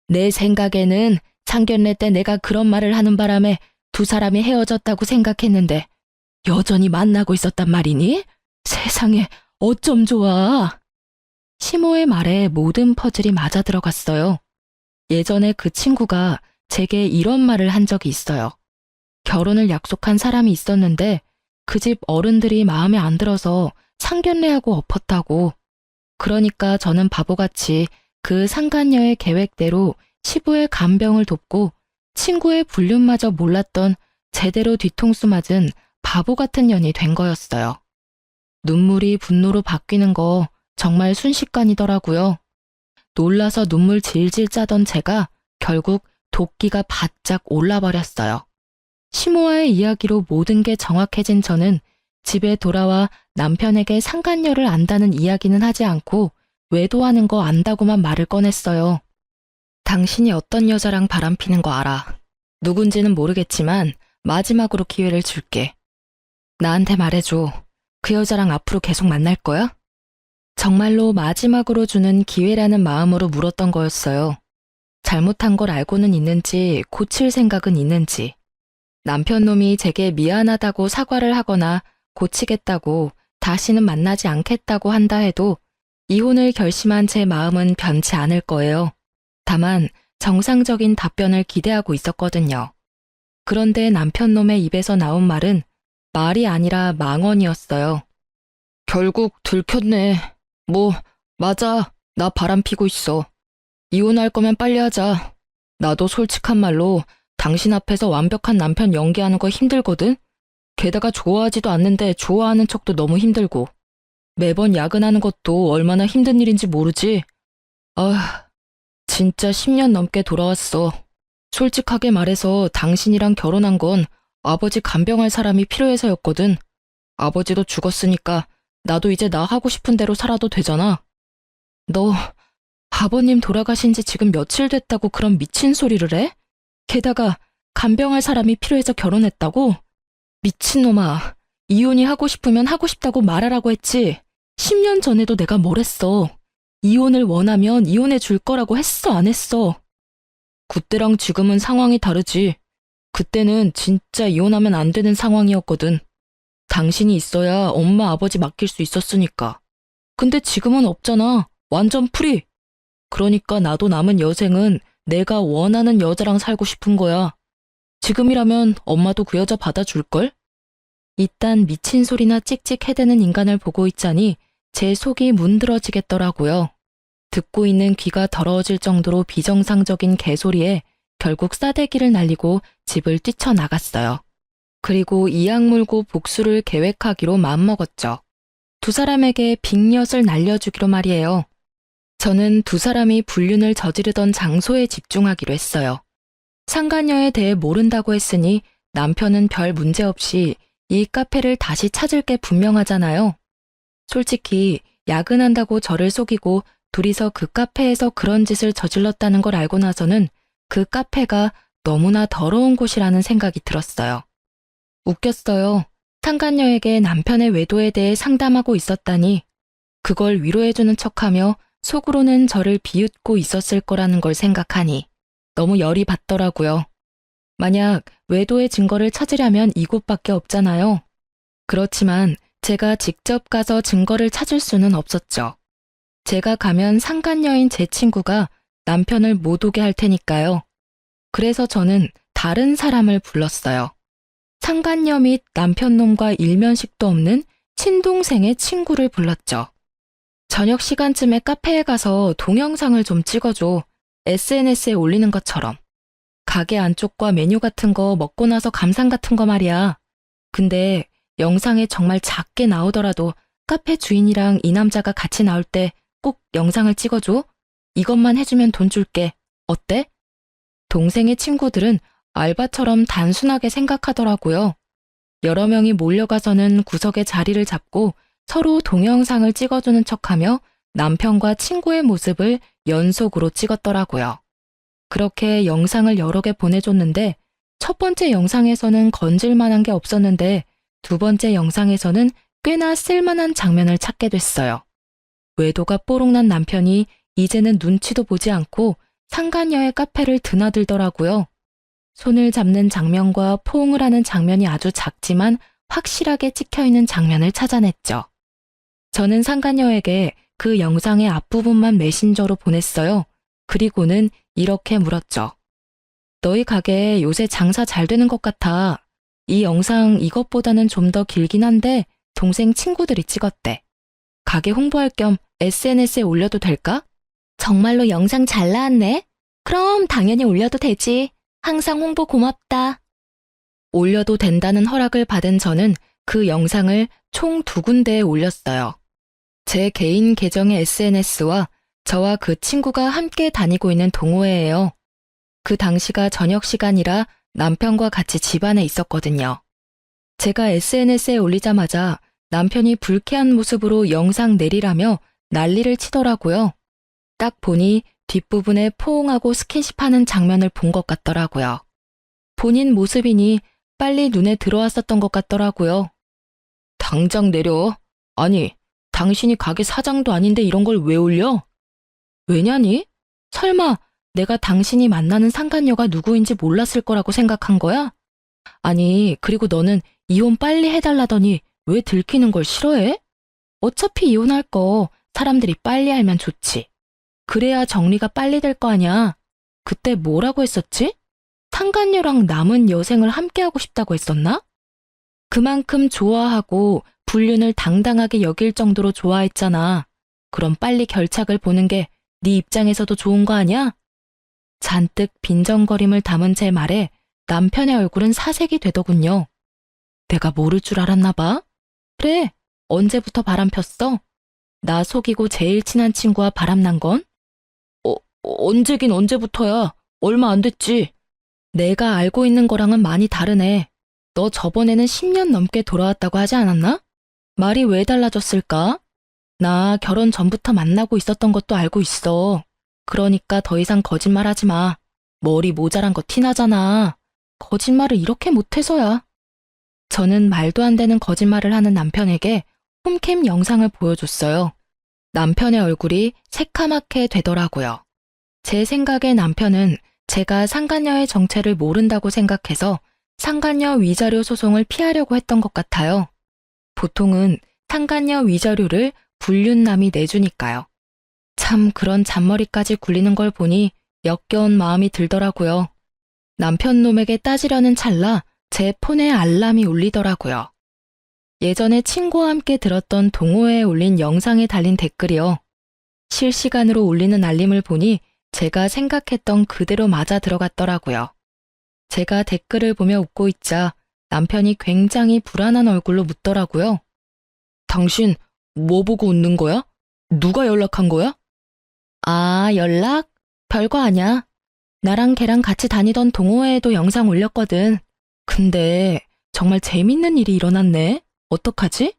내 생각에는 상견례 때 내가 그런 말을 하는 바람에 두 사람이 헤어졌다고 생각했는데 여전히 만나고 있었단 말이니? 세상에 어쩜 좋아. 시모의 말에 모든 퍼즐이 맞아 들어갔어요. 예전에 그 친구가 제게 이런 말을 한 적이 있어요. 결혼을 약속한 사람이 있었는데 그 집 어른들이 마음에 안 들어서 상견례하고 엎었다고. 그러니까 저는 바보같이 그 상간녀의 계획대로 시부의 간병을 돕고 친구의 불륜마저 몰랐던 제대로 뒤통수 맞은 바보 같은 년이 된 거였어요. 눈물이 분노로 바뀌는 거 정말 순식간이더라고요. 놀라서 눈물 질질 짜던 제가 결국 도끼가 바짝 올라버렸어요. 시모와의 이야기로 모든 게 정확해진 저는 집에 돌아와 남편에게 상간녀를 안다는 이야기는 하지 않고 외도하는 거 안다고만 말을 꺼냈어요. 당신이 어떤 여자랑 바람피는 거 알아. 누군지는 모르겠지만 마지막으로 기회를 줄게. 나한테 말해줘. 그 여자랑 앞으로 계속 만날 거야? 정말로 마지막으로 주는 기회라는 마음으로 물었던 거였어요. 잘못한 걸 알고는 있는지 고칠 생각은 있는지. 남편 놈이 제게 미안하다고 사과를 하거나 고치겠다고 다시는 만나지 않겠다고 한다 해도 이혼을 결심한 제 마음은 변치 않을 거예요. 다만 정상적인 답변을 기대하고 있었거든요. 그런데 남편 놈의 입에서 나온 말은 말이 아니라 망언이었어요. 결국 들켰네. 뭐, 맞아. 나 바람 피고 있어. 이혼할 거면 빨리 하자. 나도 솔직한 말로 당신 앞에서 완벽한 남편 연기하는 거 힘들거든? 게다가 좋아하지도 않는데 좋아하는 척도 너무 힘들고. 매번 야근하는 것도 얼마나 힘든 일인지 모르지? 아, 진짜 10년 넘게 돌아왔어. 솔직하게 말해서 당신이랑 결혼한 건 아버지 간병할 사람이 필요해서였거든. 아버지도 죽었으니까 나도 이제 나 하고 싶은 대로 살아도 되잖아. 너 아버님 돌아가신 지 지금 며칠 됐다고 그런 미친 소리를 해? 게다가 간병할 사람이 필요해서 결혼했다고? 미친놈아. 이혼이 하고 싶으면 하고 싶다고 말하라고 했지. 10년 전에도 내가 뭘 했어. 이혼을 원하면 이혼해 줄 거라고 했어, 안 했어? 그때랑 지금은 상황이 다르지. 그때는 진짜 이혼하면 안 되는 상황이었거든. 당신이 있어야 엄마 아버지 맡길 수 있었으니까. 근데 지금은 없잖아. 완전 프리. 그러니까 나도 남은 여생은 내가 원하는 여자랑 살고 싶은 거야. 지금이라면 엄마도 그 여자 받아줄걸? 이딴 미친 소리나 찍찍 해대는 인간을 보고 있자니 제 속이 문드러지겠더라고요. 듣고 있는 귀가 더러워질 정도로 비정상적인 개소리에 결국 싸대기를 날리고 집을 뛰쳐나갔어요. 그리고 이악 물고 복수를 계획하기로 마음먹었죠. 두 사람에게 빅엿을 날려주기로 말이에요. 저는 두 사람이 불륜을 저지르던 장소에 집중하기로 했어요. 상간녀에 대해 모른다고 했으니 남편은 별 문제 없이 이 카페를 다시 찾을 게 분명하잖아요. 솔직히 야근한다고 저를 속이고 둘이서 그 카페에서 그런 짓을 저질렀다는 걸 알고 나서는 그 카페가 너무나 더러운 곳이라는 생각이 들었어요. 웃겼어요. 상간녀에게 남편의 외도에 대해 상담하고 있었다니 그걸 위로해주는 척하며 속으로는 저를 비웃고 있었을 거라는 걸 생각하니 너무 열이 받더라고요. 만약 외도의 증거를 찾으려면 이곳밖에 없잖아요. 그렇지만 제가 직접 가서 증거를 찾을 수는 없었죠. 제가 가면 상간녀인 제 친구가 남편을 못 오게 할 테니까요. 그래서 저는 다른 사람을 불렀어요. 상간녀 및 남편놈과 일면식도 없는 친동생의 친구를 불렀죠. 저녁 시간쯤에 카페에 가서 동영상을 좀 찍어줘. SNS에 올리는 것처럼. 가게 안쪽과 메뉴 같은 거 먹고 나서 감상 같은 거 말이야. 근데 영상에 정말 작게 나오더라도 카페 주인이랑 이 남자가 같이 나올 때 꼭 영상을 찍어줘. 이것만 해주면 돈 줄게. 어때? 동생의 친구들은 알바처럼 단순하게 생각하더라고요. 여러 명이 몰려가서는 구석에 자리를 잡고 서로 동영상을 찍어주는 척하며 남편과 친구의 모습을 연속으로 찍었더라고요. 그렇게 영상을 여러 개 보내줬는데 첫 번째 영상에서는 건질만한 게 없었는데 두 번째 영상에서는 꽤나 쓸만한 장면을 찾게 됐어요. 외도가 뽀록난 남편이 이제는 눈치도 보지 않고 상간녀의 카페를 드나들더라고요. 손을 잡는 장면과 포옹을 하는 장면이 아주 작지만 확실하게 찍혀있는 장면을 찾아냈죠. 저는 상간녀에게 그 영상의 앞부분만 메신저로 보냈어요. 그리고는 이렇게 물었죠. 너희 가게 요새 장사 잘 되는 것 같아. 이 영상 이것보다는 좀 더 길긴 한데 동생 친구들이 찍었대. 가게 홍보할 겸 SNS에 올려도 될까? 정말로 영상 잘 나왔네. 그럼 당연히 올려도 되지. 항상 홍보 고맙다. 올려도 된다는 허락을 받은 저는 그 영상을 총 2군데에 올렸어요. 제 개인 계정의 SNS와 저와 그 친구가 함께 다니고 있는 동호회예요. 그 당시가 저녁 시간이라 남편과 같이 집안에 있었거든요. 제가 SNS에 올리자마자 남편이 불쾌한 모습으로 영상 내리라며 난리를 치더라고요. 딱 보니 뒷부분에 포옹하고 스킨십하는 장면을 본 것 같더라고요. 본인 모습이니 빨리 눈에 들어왔었던 것 같더라고요. 당장 내려. 아니, 당신이 가게 사장도 아닌데 이런 걸 왜 올려? 왜냐니? 설마 내가 당신이 만나는 상간녀가 누구인지 몰랐을 거라고 생각한 거야? 아니, 그리고 너는 이혼 빨리 해달라더니 왜 들키는 걸 싫어해? 어차피 이혼할 거 사람들이 빨리 알면 좋지. 그래야 정리가 빨리 될 거 아냐. 그때 뭐라고 했었지? 상간녀랑 남은 여생을 함께하고 싶다고 했었나? 그만큼 좋아하고 불륜을 당당하게 여길 정도로 좋아했잖아. 그럼 빨리 결착을 보는 게 네 입장에서도 좋은 거 아니야? 잔뜩 빈정거림을 담은 제 말에 남편의 얼굴은 사색이 되더군요. 내가 모를 줄 알았나 봐? 그래, 언제부터 바람 폈어? 나 속이고 제일 친한 친구와 바람난 건? 언제긴 언제부터야. 얼마 안 됐지. 내가 알고 있는 거랑은 많이 다르네. 너 저번에는 10년 넘게 돌아왔다고 하지 않았나? 말이 왜 달라졌을까? 나 결혼 전부터 만나고 있었던 것도 알고 있어. 그러니까 더 이상 거짓말하지 마. 머리 모자란 거 티나잖아. 거짓말을 이렇게 못해서야. 저는 말도 안 되는 거짓말을 하는 남편에게 홈캠 영상을 보여줬어요. 남편의 얼굴이 새카맣게 되더라고요. 제 생각에 남편은 제가 상간녀의 정체를 모른다고 생각해서 상간녀 위자료 소송을 피하려고 했던 것 같아요. 보통은 상간녀 위자료를 불륜남이 내주니까요. 참 그런 잔머리까지 굴리는 걸 보니 역겨운 마음이 들더라고요. 남편 놈에게 따지려는 찰나 제 폰에 알람이 울리더라고요. 예전에 친구와 함께 들었던 동호회에 올린 영상에 달린 댓글이요. 실시간으로 울리는 알림을 보니 제가 생각했던 그대로 맞아 들어갔더라고요. 제가 댓글을 보며 웃고 있자 남편이 굉장히 불안한 얼굴로 묻더라고요. 당신 뭐 보고 웃는 거야? 누가 연락한 거야? 아, 연락? 별거 아냐. 나랑 걔랑 같이 다니던 동호회에도 영상 올렸거든. 근데 정말 재밌는 일이 일어났네. 어떡하지?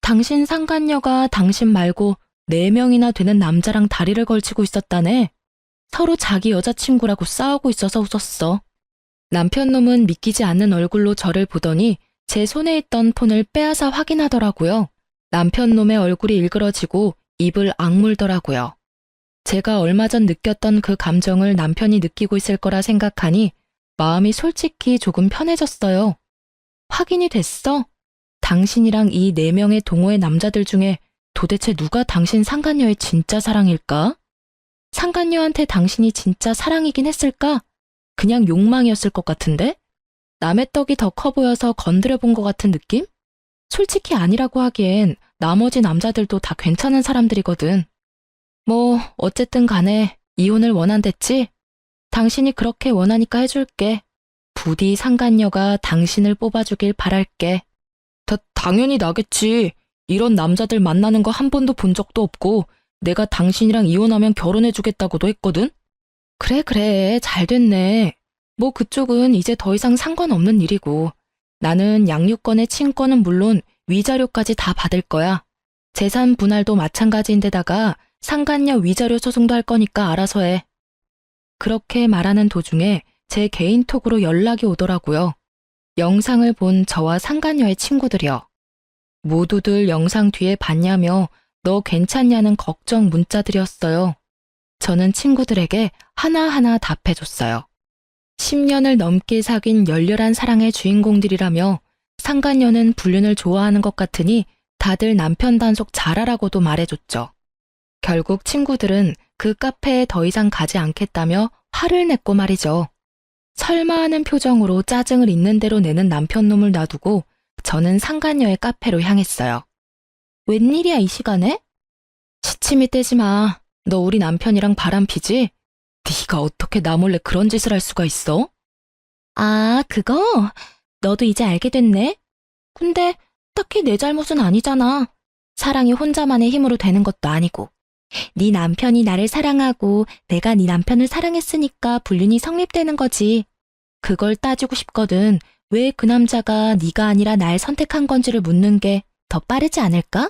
당신 상간녀가 당신 말고 4명이나 되는 남자랑 다리를 걸치고 있었다네. 서로 자기 여자친구라고 싸우고 있어서 웃었어. 남편놈은 믿기지 않는 얼굴로 저를 보더니 제 손에 있던 폰을 빼앗아 확인하더라고요. 남편놈의 얼굴이 일그러지고 입을 악물더라고요. 제가 얼마 전 느꼈던 그 감정을 남편이 느끼고 있을 거라 생각하니 마음이 솔직히 조금 편해졌어요. 확인이 됐어? 당신이랑 이 4명의 동호회 남자들 중에 도대체 누가 당신 상간녀의 진짜 사랑일까? 상간녀한테 당신이 진짜 사랑이긴 했을까? 그냥 욕망이었을 것 같은데? 남의 떡이 더 커 보여서 건드려 본 것 같은 느낌? 솔직히 아니라고 하기엔 나머지 남자들도 다 괜찮은 사람들이거든. 뭐 어쨌든 간에 이혼을 원한댔지? 당신이 그렇게 원하니까 해줄게. 부디 상간녀가 당신을 뽑아주길 바랄게. 당연히 나겠지. 이런 남자들 만나는 거 한 번도 본 적도 없고 내가 당신이랑 이혼하면 결혼해주겠다고도 했거든? 그래, 잘 됐네. 뭐 그쪽은 이제 더 이상 상관없는 일이고 나는 양육권의 친권은 물론 위자료까지 다 받을 거야. 재산 분할도 마찬가지인데다가 상간녀 위자료 소송도 할 거니까 알아서 해. 그렇게 말하는 도중에 제 개인톡으로 연락이 오더라고요. 영상을 본 저와 상간녀의 친구들이요. 모두들 영상 뒤에 봤냐며 너 괜찮냐는 걱정 문자들이었어요. 저는 친구들에게 하나하나 답해줬어요. 10년을 넘게 사귄 열렬한 사랑의 주인공들이라며 상간녀는 불륜을 좋아하는 것 같으니 다들 남편 단속 잘하라고도 말해줬죠. 결국 친구들은 그 카페에 더 이상 가지 않겠다며 화를 냈고 말이죠. 설마 하는 표정으로 짜증을 있는 대로 내는 남편놈을 놔두고 저는 상간녀의 카페로 향했어요. 웬일이야 이 시간에? 시침이 떼지 마. 너 우리 남편이랑 바람피지? 네가 어떻게 나 몰래 그런 짓을 할 수가 있어? 아, 그거? 너도 이제 알게 됐네? 근데 딱히 내 잘못은 아니잖아. 사랑이 혼자만의 힘으로 되는 것도 아니고. 네 남편이 나를 사랑하고 내가 네 남편을 사랑했으니까 불륜이 성립되는 거지. 그걸 따지고 싶거든. 왜 그 남자가 네가 아니라 날 선택한 건지를 묻는 게 더 빠르지 않을까?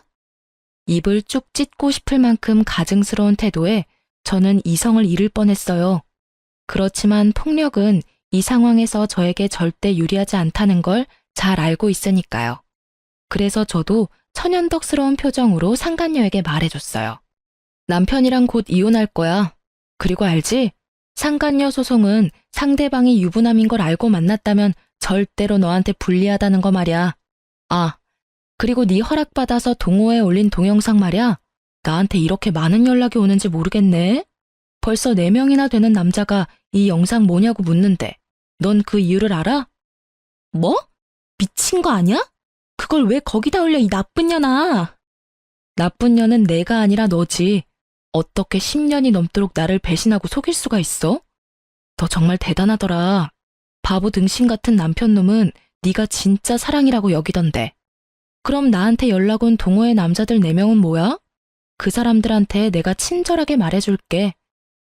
입을 쭉 찢고 싶을 만큼 가증스러운 태도에 저는 이성을 잃을 뻔했어요. 그렇지만 폭력은 이 상황에서 저에게 절대 유리하지 않다는 걸 잘 알고 있으니까요. 그래서 저도 천연덕스러운 표정으로 상간녀에게 말해줬어요. 남편이랑 곧 이혼할 거야. 그리고 알지? 상간녀 소송은 상대방이 유부남인 걸 알고 만났다면 절대로 너한테 불리하다는 거 말이야. 아, 그리고 네 허락받아서 동호회에 올린 동영상 말이야. 나한테 이렇게 많은 연락이 오는지 모르겠네. 벌써 4명이나 되는 남자가 이 영상 뭐냐고 묻는데 넌 그 이유를 알아? 뭐? 미친 거 아니야? 그걸 왜 거기다 올려 이 나쁜 년아. 나쁜 년은 내가 아니라 너지. 어떻게 10년이 넘도록 나를 배신하고 속일 수가 있어? 너 정말 대단하더라. 바보 등신 같은 남편놈은 네가 진짜 사랑이라고 여기던데. 그럼 나한테 연락 온 동호회 남자들 4명은 뭐야? 그 사람들한테 내가 친절하게 말해줄게.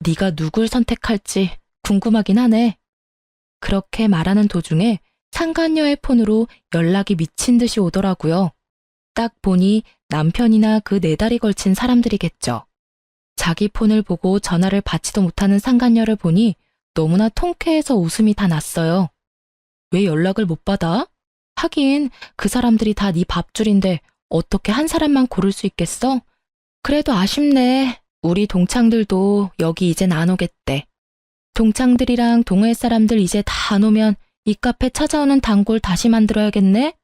네가 누굴 선택할지 궁금하긴 하네. 그렇게 말하는 도중에 상간녀의 폰으로 연락이 미친 듯이 오더라고요. 딱 보니 남편이나 그 4달이 걸친 사람들이겠죠. 자기 폰을 보고 전화를 받지도 못하는 상간녀를 보니 너무나 통쾌해서 웃음이 다 났어요. 왜 연락을 못 받아? 하긴 그 사람들이 다 네 밥줄인데 어떻게 한 사람만 고를 수 있겠어? 그래도 아쉽네. 우리 동창들도 여기 이젠 안 오겠대. 동창들이랑 동호회 사람들 이제 다 안 오면 이 카페 찾아오는 단골 다시 만들어야겠네?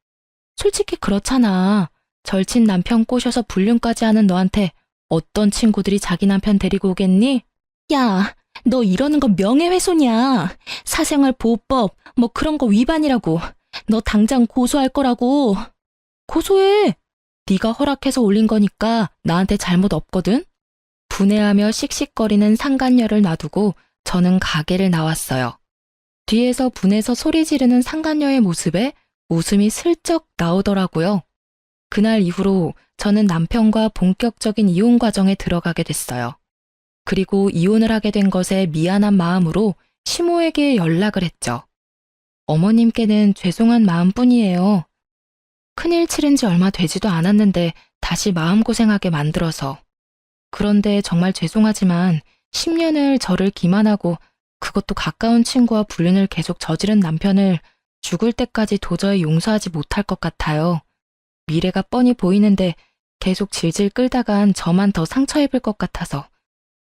솔직히 그렇잖아. 절친 남편 꼬셔서 불륜까지 하는 너한테 어떤 친구들이 자기 남편 데리고 오겠니? 야, 너 이러는 건 명예훼손이야. 사생활 보호법 뭐 그런 거 위반이라고. 너 당장 고소할 거라고. 고소해. 네가 허락해서 올린 거니까 나한테 잘못 없거든. 분해하며 씩씩거리는 상간녀를 놔두고 저는 가게를 나왔어요. 뒤에서 분해서 소리 지르는 상간녀의 모습에 웃음이 슬쩍 나오더라고요. 그날 이후로 저는 남편과 본격적인 이혼 과정에 들어가게 됐어요. 그리고 이혼을 하게 된 것에 미안한 마음으로 시모에게 연락을 했죠. 어머님께는 죄송한 마음뿐이에요. 큰일 치른 지 얼마 되지도 않았는데 다시 마음고생하게 만들어서. 그런데 정말 죄송하지만 10년을 저를 기만하고 그것도 가까운 친구와 불륜을 계속 저지른 남편을 죽을 때까지 도저히 용서하지 못할 것 같아요. 미래가 뻔히 보이는데 계속 질질 끌다간 저만 더 상처 입을 것 같아서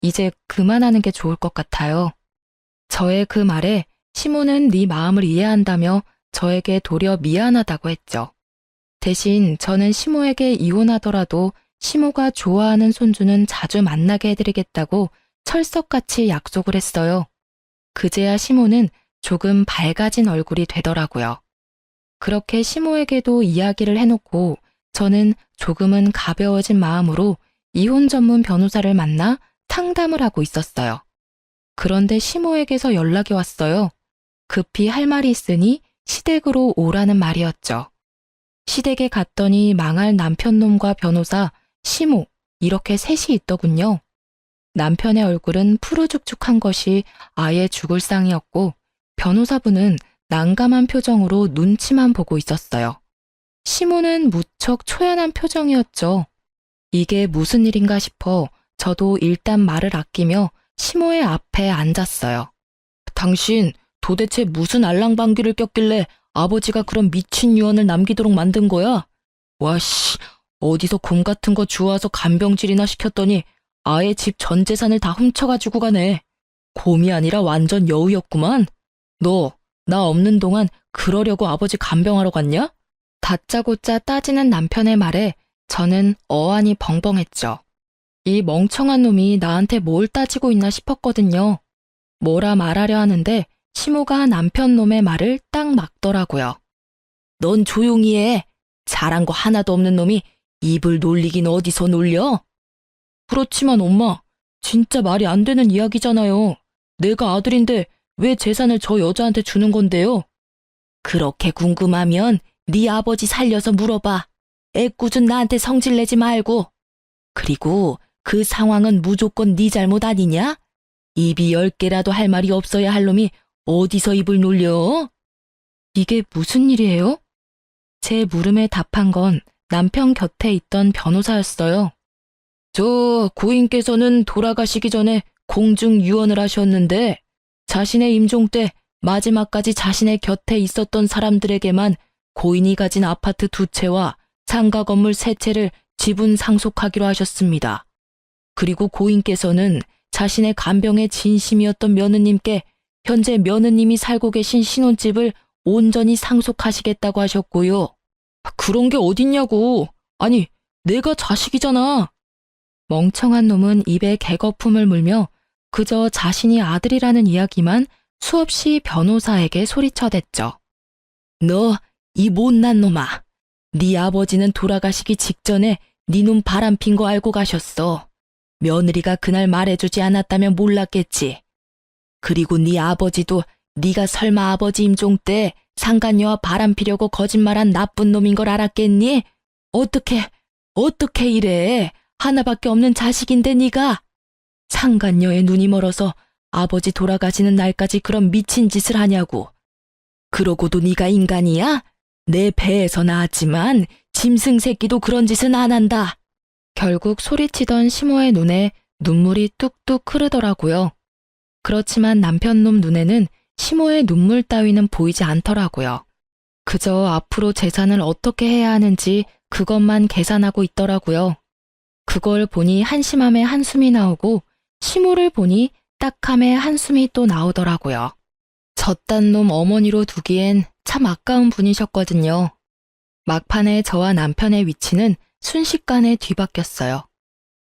이제 그만하는 게 좋을 것 같아요. 저의 그 말에 시모는 네 마음을 이해한다며 저에게 도리어 미안하다고 했죠. 대신 저는 시모에게 이혼하더라도 시모가 좋아하는 손주는 자주 만나게 해드리겠다고 철석같이 약속을 했어요. 그제야 시모는 조금 밝아진 얼굴이 되더라고요. 그렇게 시모에게도 이야기를 해놓고 저는 조금은 가벼워진 마음으로 이혼 전문 변호사를 만나 상담을 하고 있었어요. 그런데 시모에게서 연락이 왔어요. 급히 할 말이 있으니 시댁으로 오라는 말이었죠. 시댁에 갔더니 망할 남편놈과 변호사, 시모 이렇게 셋이 있더군요. 남편의 얼굴은 푸르죽죽한 것이 아예 죽을 상이었고 변호사분은 난감한 표정으로 눈치만 보고 있었어요. 시모는 무척 초연한 표정이었죠. 이게 무슨 일인가 싶어 저도 일단 말을 아끼며 시모의 앞에 앉았어요. 당신 도대체 무슨 알랑방귀를 꼈길래 아버지가 그런 미친 유언을 남기도록 만든 거야? 와씨, 어디서 곰 같은 거 주워와서 간병질이나 시켰더니 아예 집 전 재산을 다 훔쳐가지고 가네. 곰이 아니라 완전 여우였구만. 너, 나 없는 동안 그러려고 아버지 간병하러 갔냐? 다짜고짜 따지는 남편의 말에 저는 어안이 벙벙했죠. 이 멍청한 놈이 나한테 뭘 따지고 있나 싶었거든요. 뭐라 말하려 하는데 시모가 남편 놈의 말을 딱 막더라고요. 넌 조용히 해. 잘한 거 하나도 없는 놈이 입을 놀리긴 어디서 놀려? 그렇지만 엄마, 진짜 말이 안 되는 이야기잖아요. 내가 아들인데 왜 재산을 저 여자한테 주는 건데요? 그렇게 궁금하면 네 아버지 살려서 물어봐. 애꿎은 나한테 성질내지 말고. 그리고 그 상황은 무조건 네 잘못 아니냐? 입이 10개라도 할 말이 없어야 할 놈이 어디서 입을 놀려? 이게 무슨 일이에요? 제 물음에 답한 건 남편 곁에 있던 변호사였어요. 저 고인께서는 돌아가시기 전에 공중 유언을 하셨는데 자신의 임종 때 마지막까지 자신의 곁에 있었던 사람들에게만 고인이 가진 아파트 2채와 상가 건물 3채를 지분 상속하기로 하셨습니다. 그리고 고인께서는 자신의 간병에 진심이었던 며느님께 현재 며느님이 살고 계신 신혼집을 온전히 상속하시겠다고 하셨고요. 그런 게 어딨냐고. 아니, 내가 자식이잖아. 멍청한 놈은 입에 개거품을 물며 그저 자신이 아들이라는 이야기만 수없이 변호사에게 소리쳐댔죠. 너, 이 못난 놈아. 네 아버지는 돌아가시기 직전에 네 놈 바람핀 거 알고 가셨어. 며느리가 그날 말해주지 않았다면 몰랐겠지. 그리고 네 아버지도 네가 설마 아버지 임종 때 상간녀와 바람피려고 거짓말한 나쁜 놈인 걸 알았겠니? 어떻게 이래? 하나밖에 없는 자식인데 네가. 상간녀의 눈이 멀어서 아버지 돌아가시는 날까지 그런 미친 짓을 하냐고. 그러고도 네가 인간이야? 내 배에서 나왔지만 짐승 새끼도 그런 짓은 안 한다. 결국 소리치던 시모의 눈에 눈물이 뚝뚝 흐르더라고요. 그렇지만 남편놈 눈에는 시모의 눈물 따위는 보이지 않더라고요. 그저 앞으로 재산을 어떻게 해야 하는지 그것만 계산하고 있더라고요. 그걸 보니 한심함에 한숨이 나오고 시모를 보니 딱함에 한숨이 또 나오더라고요. 저딴 놈 어머니로 두기엔 참 아까운 분이셨거든요. 막판에 저와 남편의 위치는 순식간에 뒤바뀌었어요.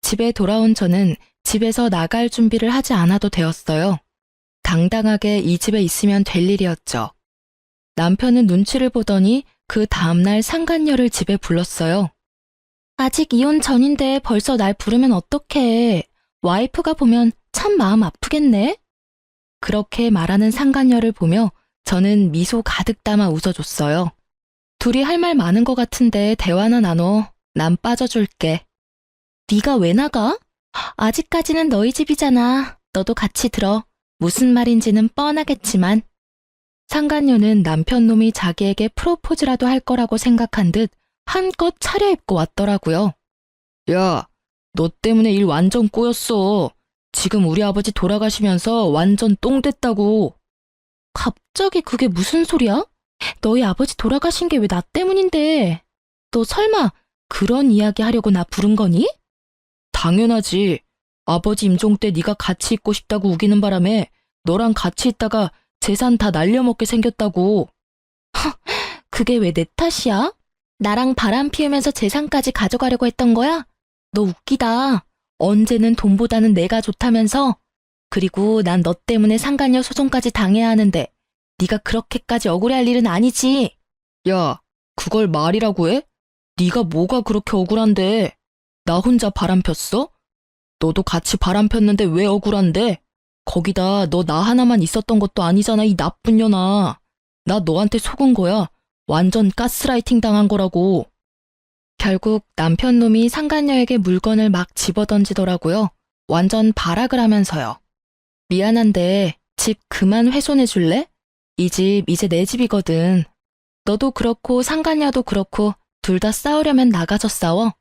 집에 돌아온 저는 집에서 나갈 준비를 하지 않아도 되었어요. 당당하게 이 집에 있으면 될 일이었죠. 남편은 눈치를 보더니 그 다음날 상간녀를 집에 불렀어요. 아직 이혼 전인데 벌써 날 부르면 어떡해. 와이프가 보면 참 마음 아프겠네. 그렇게 말하는 상간녀를 보며 저는 미소 가득 담아 웃어줬어요. 둘이 할 말 많은 것 같은데 대화나 나눠. 난 빠져줄게. 네가 왜 나가? 아직까지는 너희 집이잖아. 너도 같이 들어. 무슨 말인지는 뻔하겠지만. 상간녀는 남편 놈이 자기에게 프로포즈라도 할 거라고 생각한 듯 한껏 차려입고 왔더라고요. 야, 너 때문에 일 완전 꼬였어. 지금 우리 아버지 돌아가시면서 완전 똥 됐다고. 갑자기 그게 무슨 소리야? 너희 아버지 돌아가신 게 왜 나 때문인데? 너 설마 그런 이야기 하려고 나 부른 거니? 당연하지. 아버지 임종 때 네가 같이 있고 싶다고 우기는 바람에 너랑 같이 있다가 재산 다 날려먹게 생겼다고. 그게 왜 내 탓이야? 나랑 바람 피우면서 재산까지 가져가려고 했던 거야? 너 웃기다. 언제는 돈보다는 내가 좋다면서? 그리고 난 너 때문에 상간녀 소송까지 당해야 하는데 네가 그렇게까지 억울해할 일은 아니지. 야, 그걸 말이라고 해? 네가 뭐가 그렇게 억울한데? 나 혼자 바람 폈어? 너도 같이 바람 폈는데 왜 억울한데? 거기다 너 나 하나만 있었던 것도 아니잖아, 이 나쁜 년아. 나 너한테 속은 거야. 완전 가스라이팅 당한 거라고. 결국 남편 놈이 상간녀에게 물건을 막 집어던지더라고요. 완전 발악을 하면서요. 미안한데 집 그만 훼손해 줄래? 이 집 이제 내 집이거든. 너도 그렇고 상간녀도 그렇고 둘 다 싸우려면 나가서 싸워.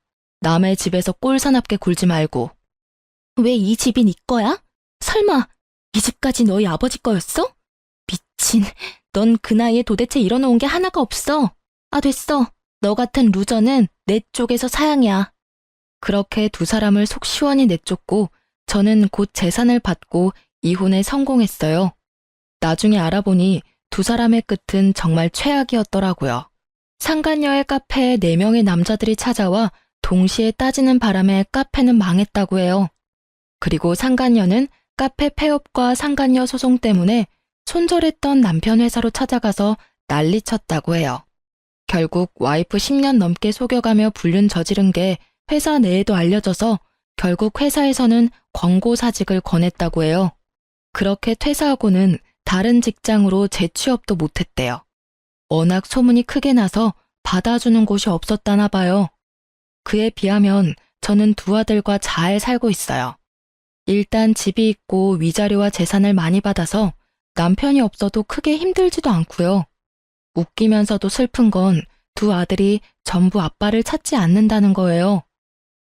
남의 집에서 꼴사납게 굴지 말고. 왜 이 집이 네 거야? 설마 이 집까지 너희 아버지 거였어? 미친, 넌 그 나이에 도대체 일어놓은 게 하나가 없어. 아, 됐어. 너 같은 루저는 내 쪽에서 사양이야. 그렇게 두 사람을 속 시원히 내쫓고 저는 곧 재산을 받고 이혼에 성공했어요. 나중에 알아보니 두 사람의 끝은 정말 최악이었더라고요. 상간녀의 카페에 4명의 남자들이 찾아와 동시에 따지는 바람에 카페는 망했다고 해요. 그리고 상간녀는 카페 폐업과 상간녀 소송 때문에 손절했던 남편 회사로 찾아가서 난리쳤다고 해요. 결국 와이프 10년 넘게 속여가며 불륜 저지른 게 회사 내에도 알려져서 결국 회사에서는 권고사직을 권했다고 해요. 그렇게 퇴사하고는 다른 직장으로 재취업도 못했대요. 워낙 소문이 크게 나서 받아주는 곳이 없었다나 봐요. 그에 비하면 저는 두 아들과 잘 살고 있어요. 일단 집이 있고 위자료와 재산을 많이 받아서 남편이 없어도 크게 힘들지도 않고요. 웃기면서도 슬픈 건 두 아들이 전부 아빠를 찾지 않는다는 거예요.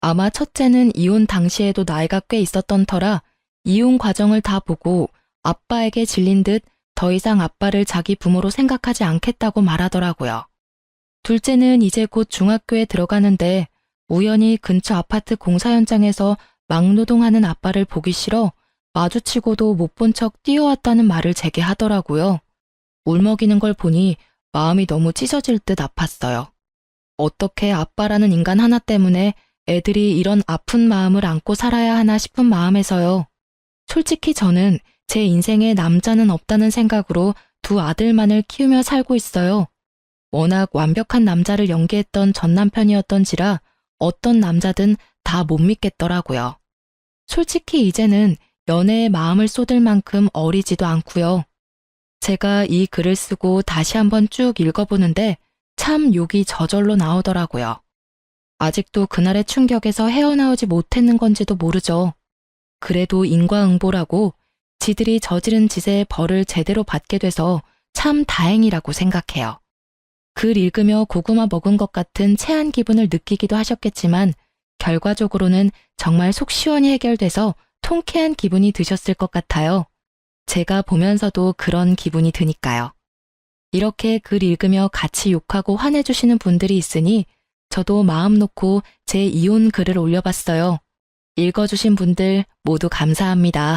아마 첫째는 이혼 당시에도 나이가 꽤 있었던 터라 이혼 과정을 다 보고 아빠에게 질린 듯 더 이상 아빠를 자기 부모로 생각하지 않겠다고 말하더라고요. 둘째는 이제 곧 중학교에 들어가는데 우연히 근처 아파트 공사 현장에서 막노동하는 아빠를 보기 싫어 마주치고도 못 본 척 뛰어왔다는 말을 제게 하더라고요. 울먹이는 걸 보니 마음이 너무 찢어질 듯 아팠어요. 어떻게 아빠라는 인간 하나 때문에 애들이 이런 아픈 마음을 안고 살아야 하나 싶은 마음에서요. 솔직히 저는 제 인생에 남자는 없다는 생각으로 두 아들만을 키우며 살고 있어요. 워낙 완벽한 남자를 연기했던 전 남편이었던지라 어떤 남자든 다 못 믿겠더라고요. 솔직히 이제는 연애에 마음을 쏟을 만큼 어리지도 않고요. 제가 이 글을 쓰고 다시 한번 쭉 읽어보는데 참 욕이 저절로 나오더라고요. 아직도 그날의 충격에서 헤어나오지 못했는 건지도 모르죠. 그래도 인과응보라고 지들이 저지른 짓의 벌을 제대로 받게 돼서 참 다행이라고 생각해요. 글 읽으며 고구마 먹은 것 같은 체한 기분을 느끼기도 하셨겠지만 결과적으로는 정말 속 시원히 해결돼서 통쾌한 기분이 드셨을 것 같아요. 제가 보면서도 그런 기분이 드니까요. 이렇게 글 읽으며 같이 욕하고 화내주시는 분들이 있으니 저도 마음 놓고 제 이혼 글을 올려봤어요. 읽어주신 분들 모두 감사합니다.